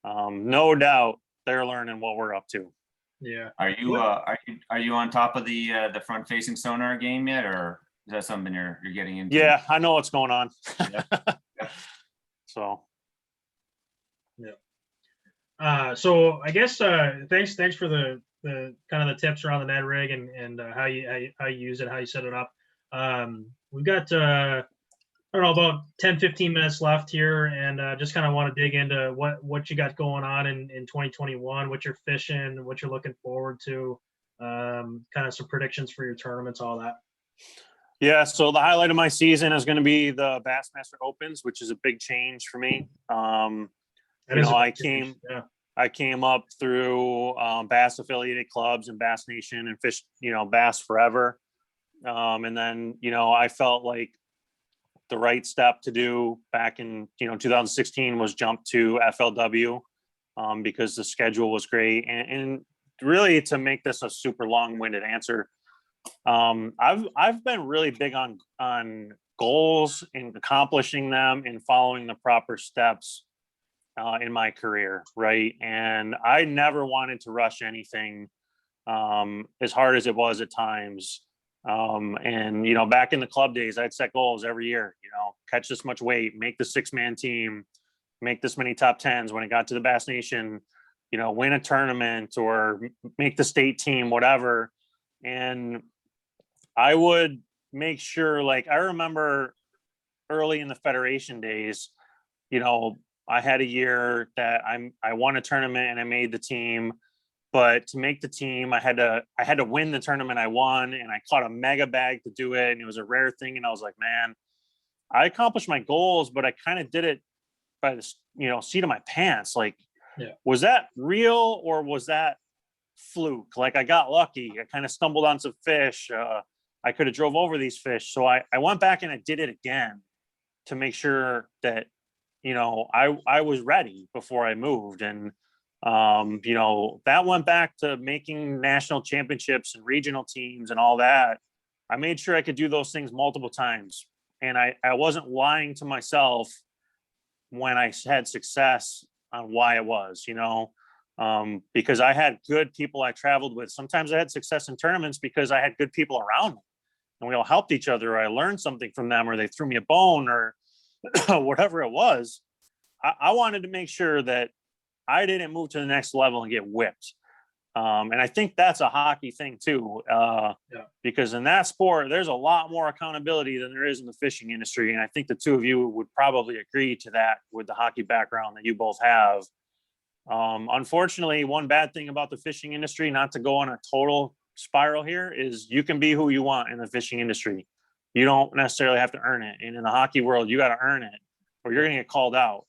no doubt they're learning what we're up to. Yeah. Are you on top of the front facing sonar game yet, or is that something you're getting into? Yeah, I know what's going on. Yeah. So. Yeah. So I guess thanks for the kind of the tips around the Ned Rig and how you use it, how you set it up. We've got I don't know, about 10, 15 minutes left here, and just kind of want to dig into what you got going on in 2021, what you're fishing, what you're looking forward to, kind of some predictions for your tournaments, all that. Yeah, so the highlight of my season is going to be the Bassmaster Opens, which is a big change for me. That is a I big change, yeah. I came up through Bass affiliated clubs and Bass Nation and fished, Bass forever. And then, I felt like the right step to do back in, 2016 was jump to FLW because the schedule was great. And really, to make this a super long-winded answer, I've been really big on goals and accomplishing them and following the proper steps in my career, right? And I never wanted to rush anything as hard as it was at times. And back in the club days, I'd set goals every year, catch this much weight, make the 6-man team, make this many top 10s. When it got to the Bass Nation, win a tournament or make the state team, whatever. And I would make sure, like, I remember early in the Federation days, I had a year that I won a tournament and I made the team. But to make the team, I had to win the tournament I won, and I caught a mega bag to do it, and it was a rare thing. And I was like, man, I accomplished my goals, but I kind of did it by the seat of my pants. Like, yeah. Was that real or was that fluke? Like, I got lucky. I kind of stumbled on some fish. I could have drove over these fish. So I went back and I did it again to make sure that I was ready before I moved. And that went back to making national championships and regional teams and all that. I made sure I could do those things multiple times. And I wasn't lying to myself when I had success on why it was, because I had good people I traveled with. Sometimes I had success in tournaments because I had good people around me and we all helped each other. Or I learned something from them, or they threw me a bone, or whatever it was. I wanted to make sure that I didn't move to the next level and get whipped. And I think that's a hockey thing too, because in that sport, there's a lot more accountability than there is in the fishing industry. And I think the two of you would probably agree to that with the hockey background that you both have. Unfortunately, one bad thing about the fishing industry, not to go on a total spiral here, is you can be who you want in the fishing industry. You don't necessarily have to earn it. And in the hockey world, you got to earn it or you're going to get called out.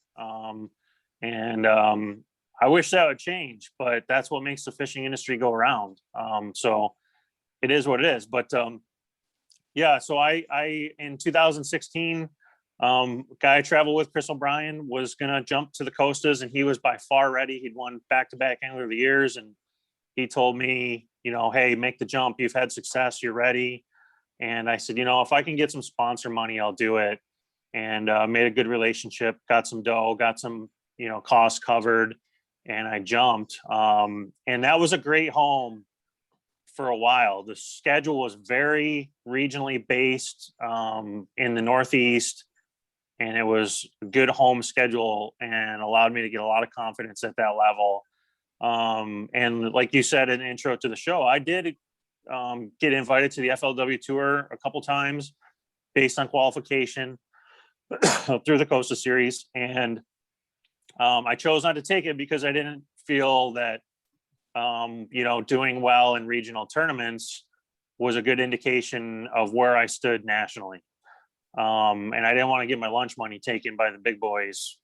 I wish that would change, but that's what makes the fishing industry go around. So it is what it is. But so I in 2016, guy I traveled with, Chris O'Brien, was going to jump to the Costas, and he was by far ready. He'd won back-to-back Angler of the Years, and he told me, hey, make the jump. You've had success. You're ready. And I said, if I can get some sponsor money, I'll do it. And made a good relationship, got some dough, got some, costs covered, and I jumped. And that was a great home for a while. The schedule was very regionally based in the Northeast, and it was a good home schedule and allowed me to get a lot of confidence at that level. And like you said in the intro to the show, I did get invited to the FLW Tour a couple times based on qualification through the Costa Series. And I chose not to take it because I didn't feel that, doing well in regional tournaments was a good indication of where I stood nationally. And I didn't want to get my lunch money taken by the big boys.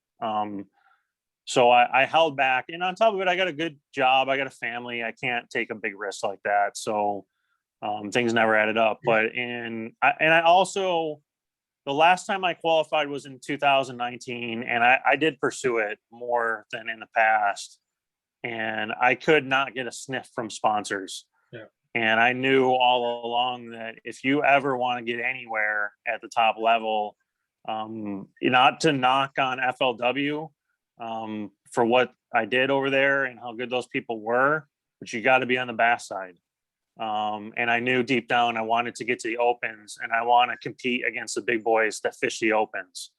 So I held back, and on top of it, I got a good job. I got a family. I can't take a big risk like that. So things never added up. But I also, the last time I qualified was in 2019, and I did pursue it more than in the past. And I could not get a sniff from sponsors. Yeah. And I knew all along that if you ever want to get anywhere at the top level, not to knock on FLW for what I did over there and how good those people were, but you got to be on the Bass side. And I knew deep down I wanted to get to the Opens, and I want to compete against the big boys that fish the Opens.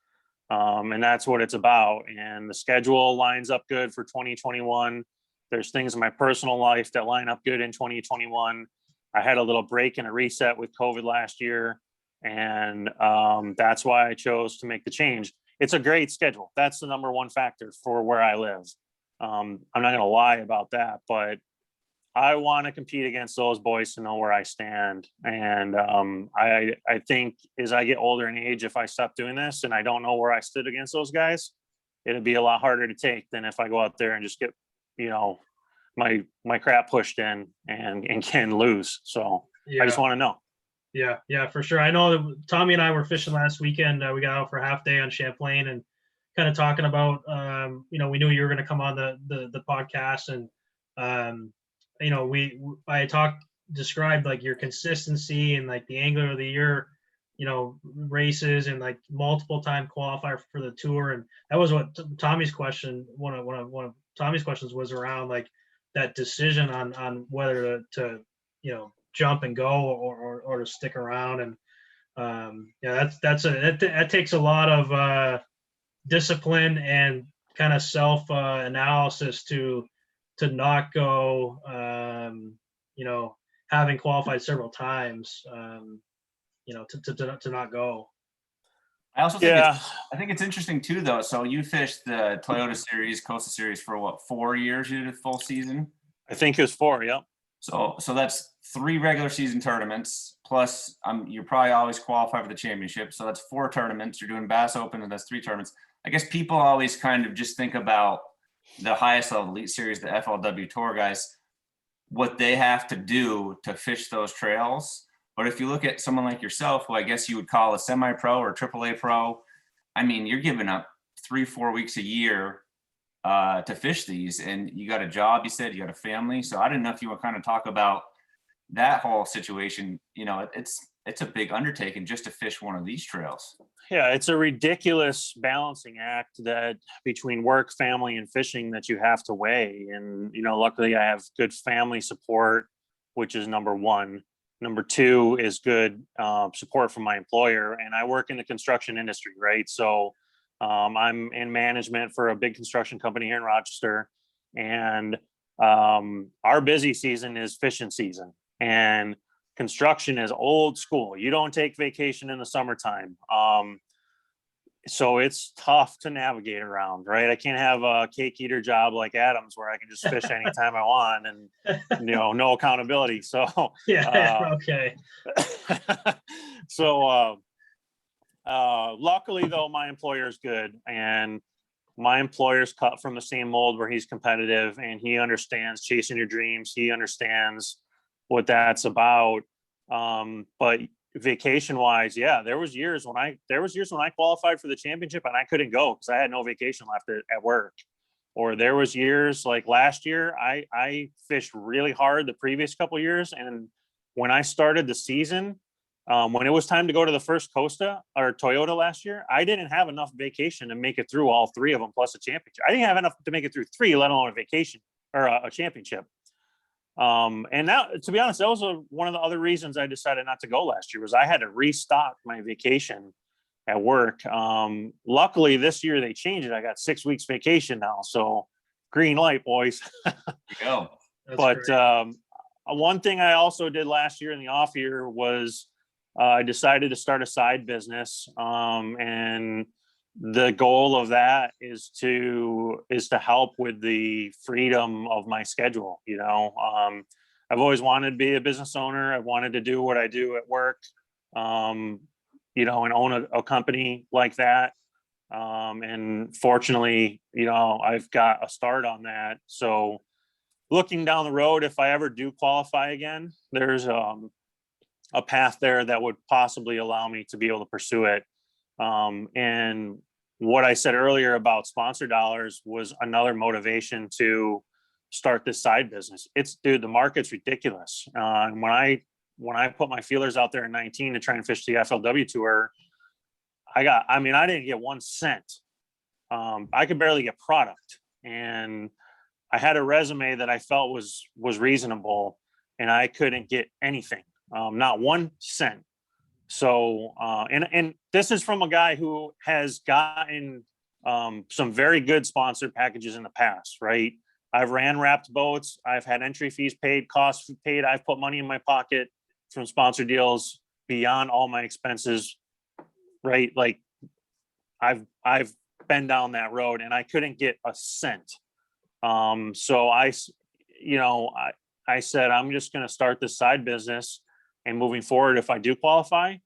And that's what it's about. And the schedule lines up good for 2021. There's things in my personal life that line up good in 2021. I had a little break and a reset with COVID last year. And that's why I chose to make the change. It's a great schedule. That's the number one factor for where I live. I'm not going to lie about that, but I want to compete against those boys to know where I stand. And I think as I get older in age, if I stop doing this and I don't know where I stood against those guys, it'd be a lot harder to take than if I go out there and just get, my crap pushed in and can lose. So Yeah. I just want to know. Yeah, for sure. I know that Tommy and I were fishing last weekend. We got out for a half day on Champlain and kind of talking about, we knew you were going to come on the podcast, and I described like your consistency and like the Angler of the Year, races and like multiple time qualifier for the tour. And that was what Tommy's question, one of Tommy's questions was around like that decision on whether to jump and go or to stick around. And that takes a lot of discipline and kind of self analysis to not go, having qualified several times, to not go. I also think I think it's interesting too, though. So you fished the Toyota Series, Costa Series for what, 4 years? You did a full season? I think it was 4. Yep. So that's 3 regular season tournaments plus you're probably always qualified for the championship. So that's 4 tournaments. You're doing Bass Open, and that's 3 tournaments. I guess people always kind of just think about the highest level elite series, the FLW Tour guys, what they have to do to fish those trails. But if you look at someone like yourself, who I guess you would call a semi-pro or AAA pro, I mean, you're giving up 3-4 weeks a year to fish these, and you got a job, you said, you got a family. So I didn't know if you would kind of talk about that whole situation. It's a big undertaking just to fish one of these trails. Yeah, it's a ridiculous balancing act that between work, family, and fishing that you have to weigh. And, luckily I have good family support, which is number one. Number two is good support from my employer. And I work in the construction industry, right? So I'm in management for a big construction company here in Rochester. And our busy season is fishing season. And construction is old school. You don't take vacation in the summertime. So it's tough to navigate around, right? I can't have a cake eater job like Adam's where I can just fish anytime I want and, no accountability. So, Okay. So, luckily though, my employer is good, and my employer's cut from the same mold where he's competitive and he understands chasing your dreams. He understands what that's about. But vacation wise, there was years when I qualified for the championship and I couldn't go because I had no vacation left at work. Or there was years like last year, I fished really hard the previous couple of years. And when I started the season, when it was time to go to the first Costa or Toyota last year, I didn't have enough vacation to make it through all 3 of them plus a championship. I didn't have enough to make it through 3, let alone a vacation or a championship. And now, to be honest, that was one of the other reasons I decided not to go last year was I had to restock my vacation at work. Luckily this year they changed it. I got 6 weeks vacation now. So green light, boys. There you go. But one thing I also did last year in the off year was I decided to start a side business. And the goal of that is to help with the freedom of my schedule. I've always wanted to be a business owner. I wanted to do what I do at work, and own a company like that. And fortunately, I've got a start on that. So looking down the road, if I ever do qualify again, there's a path there that would possibly allow me to be able to pursue it. And what I said earlier about sponsor dollars was another motivation to start this side business. The market's ridiculous. And when I put my feelers out there in 19 to try and fish the FLW Tour, I didn't get 1 cent. I could barely get product. And I had a resume that I felt was reasonable, and I couldn't get anything, not 1 cent. So, and this is from a guy who has gotten some very good sponsored packages in the past, right? I've ran wrapped boats. I've had entry fees paid, costs paid. I've put money in my pocket from sponsor deals beyond all my expenses, right? Like I've been down that road and I couldn't get a cent. So I said, I'm just going to start this side business, and moving forward, if I do qualify,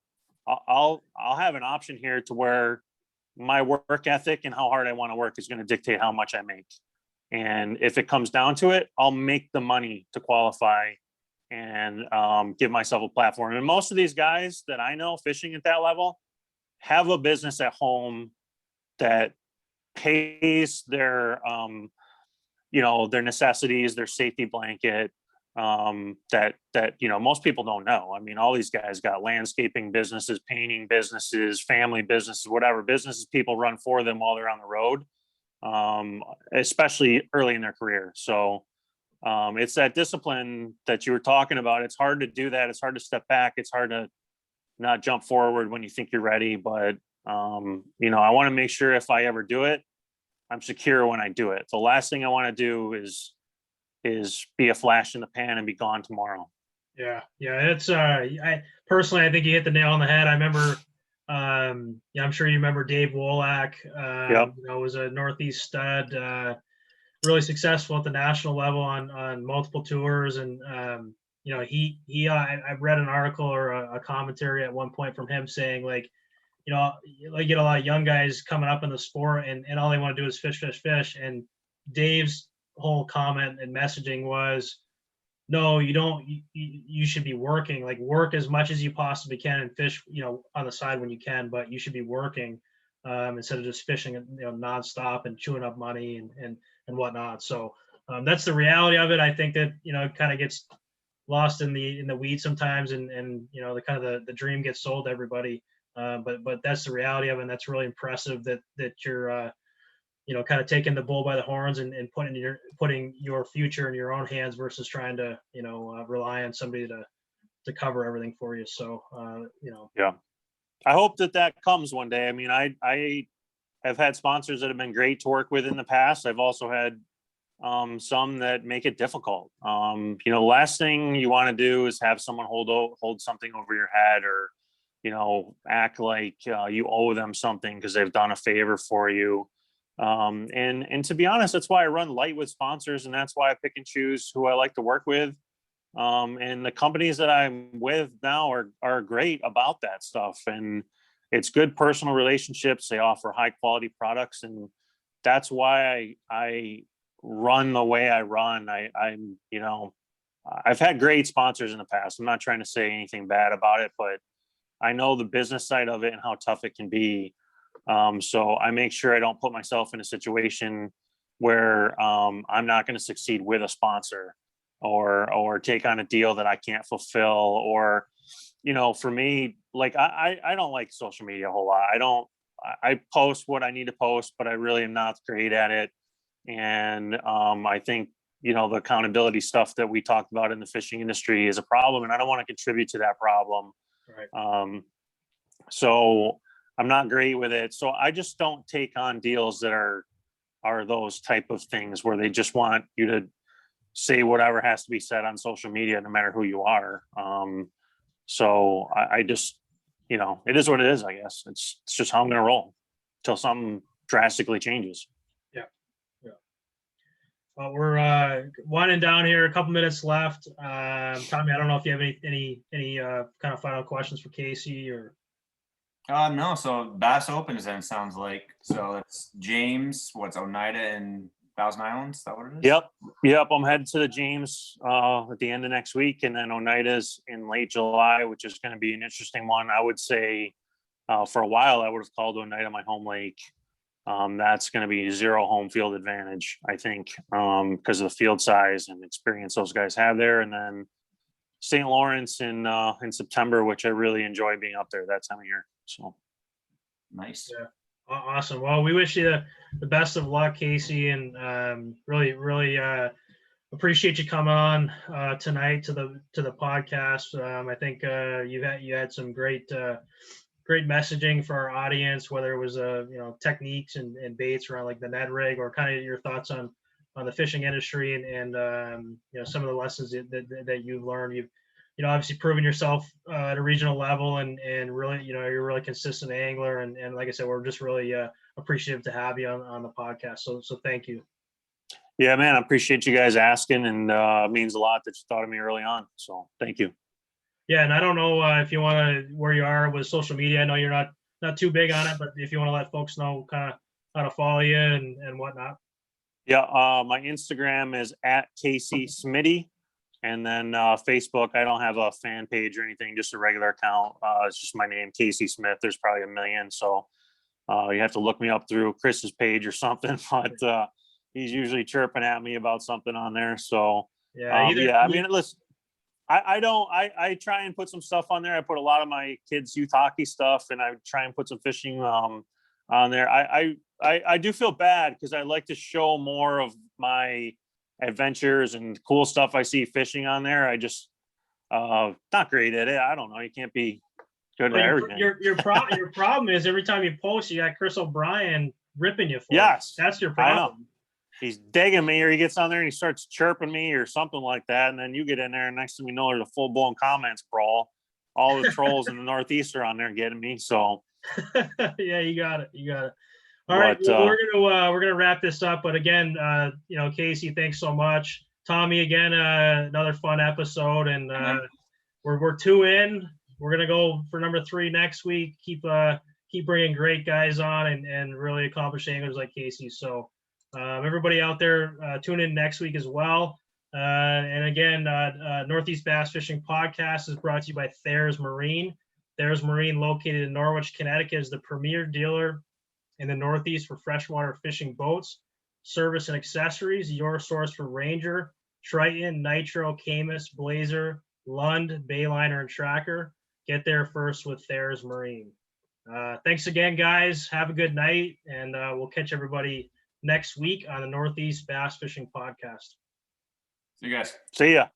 I'll have an option here to where my work ethic and how hard I want to work is going to dictate how much I make. And if it comes down to it, I'll make the money to qualify and give myself a platform. And most of these guys that I know fishing at that level have a business at home that pays their their necessities, their safety blanket, that most people don't know. I mean, all these guys got landscaping businesses, painting businesses, family businesses, whatever businesses people run for them while they're on the road, especially early in their career. So it's that discipline that you were talking about. It's hard to do that. It's hard to step back. It's hard to not jump forward when you think you're ready. But I want to make sure if I ever do it, I'm secure when I do it. The last thing I want to do is be a flash in the pan and be gone tomorrow. Yeah. It's I personally, I think you hit the nail on the head. I remember, I'm sure you remember Dave Wolak. Yep. Was a Northeast stud, really successful at the national level on multiple tours, and I read an article or a commentary at one point from him saying like you get a lot of young guys coming up in the sport and all they want to do is fish. And Dave's whole comment and messaging was, no, you don't, you should be working, like work as much as you possibly can and fish, on the side when you can, but you should be working instead of just fishing, nonstop and chewing up money and whatnot. So that's the reality of it. I think that, it kind of gets lost in the weeds sometimes and the kind of the dream gets sold to everybody. But that's the reality of it. And that's really impressive that you're, kind of taking the bull by the horns and putting your future in your own hands versus trying to, rely on somebody to cover everything for you. So, Yeah, I hope that comes one day. I mean, I have had sponsors that have been great to work with in the past. I've also had some that make it difficult. Last thing you want to do is have someone hold something over your head or, act like you owe them something because they've done a favor for you. And to be honest, that's why I run light with sponsors, and that's why I pick and choose who I like to work with. And the companies that I'm with now are great about that stuff. And it's good personal relationships. They offer high quality products. And that's why I run the way I run. I've had great sponsors in the past. I'm not trying to say anything bad about it, but I know the business side of it and how tough it can be. So I make sure I don't put myself in a situation where I'm not going to succeed with a sponsor or take on a deal that I can't fulfill. Or, for me, like I don't like social media a whole lot. I post what I need to post, but I really am not great at it. And I think, the accountability stuff that we talked about in the fishing industry is a problem, and I don't want to contribute to that problem. right. So I'm not great with it. So I just don't take on deals that are those type of things where they just want you to say whatever has to be said on social media, no matter who you are. So I just, it is what it is, I guess. It's just how I'm going to roll until something drastically changes. Yeah. Well, we're winding down here. A couple minutes left. Tommy, I don't know if you have any kind of final questions for Casey or. No. So Bass Open is then sounds like. So it's James, Oneida and Thousand Islands? Is that what it is? Yep. I'm headed to the James at the end of next week, and then Oneida's in late July, which is going to be an interesting one. I would say for a while I would have called Oneida my home lake. That's going to be 0 home field advantage, I think, because of the field size and experience those guys have there. And then St. Lawrence in September, which I really enjoy being up there that time of year. So nice. Yeah. Awesome. Well, we wish you the best of luck, Casey, and really appreciate you coming on tonight to the podcast. I think you had some great messaging for our audience, whether it was techniques and baits around like the Ned Rig, or kind of your thoughts on the fishing industry and some of the lessons that you've learned. You've obviously proven yourself at a regional level, and really you're a really consistent angler, and like I said, we're just really appreciative to have you on the podcast. So thank you. Yeah, man, I appreciate you guys asking, and it means a lot that you thought of me early on. So thank you. Yeah, and I don't know if you want to, where you are with social media. I know you're not too big on it, but if you want to let folks know kind of how to follow you and whatnot. Yeah, my Instagram is @KCSmitty, and then Facebook, I don't have a fan page or anything, just a regular account. It's just my name, Casey Smith. There's probably 1 million, so you have to look me up through Chris's page or something. But he's usually chirping at me about something on there. So Yeah, I mean, listen, I try and put some stuff on there. I put a lot of my kids' youth hockey stuff, and I try and put some fishing on there. I do feel bad because I like to show more of my adventures and cool stuff I see fishing on there. I just not great at it. I don't know. You can't be good at everything. Your problem is every time you post, you got Chris O'Brien ripping you for yes, it. That's your problem. He's digging me, or he gets on there and he starts chirping me or something like that. And then you get in there, and next thing you know, there's a full blown comments brawl. All the trolls in the Northeast are on there getting me. So yeah, you got it. All right, well, we're gonna wrap this up. But again, Casey, thanks so much. Tommy, again, another fun episode, and we're 2 in. We're gonna go for number 3 next week. Keep bringing great guys on and really accomplished anglers like Casey. So everybody out there, tune in next week as well. And again, Northeast Bass Fishing Podcast is brought to you by Thayer's Marine. Thayer's Marine, located in Norwich, Connecticut, is the premier dealer in the Northeast for freshwater fishing boats, service, and accessories. Your source for Ranger, Triton, Nitro, Camus, Blazer, Lund, Bayliner, and Tracker. Get there first with Thayer's Marine. Thanks again, guys. Have a good night, and we'll catch everybody next week on the Northeast Bass Fishing Podcast. See you guys. See ya.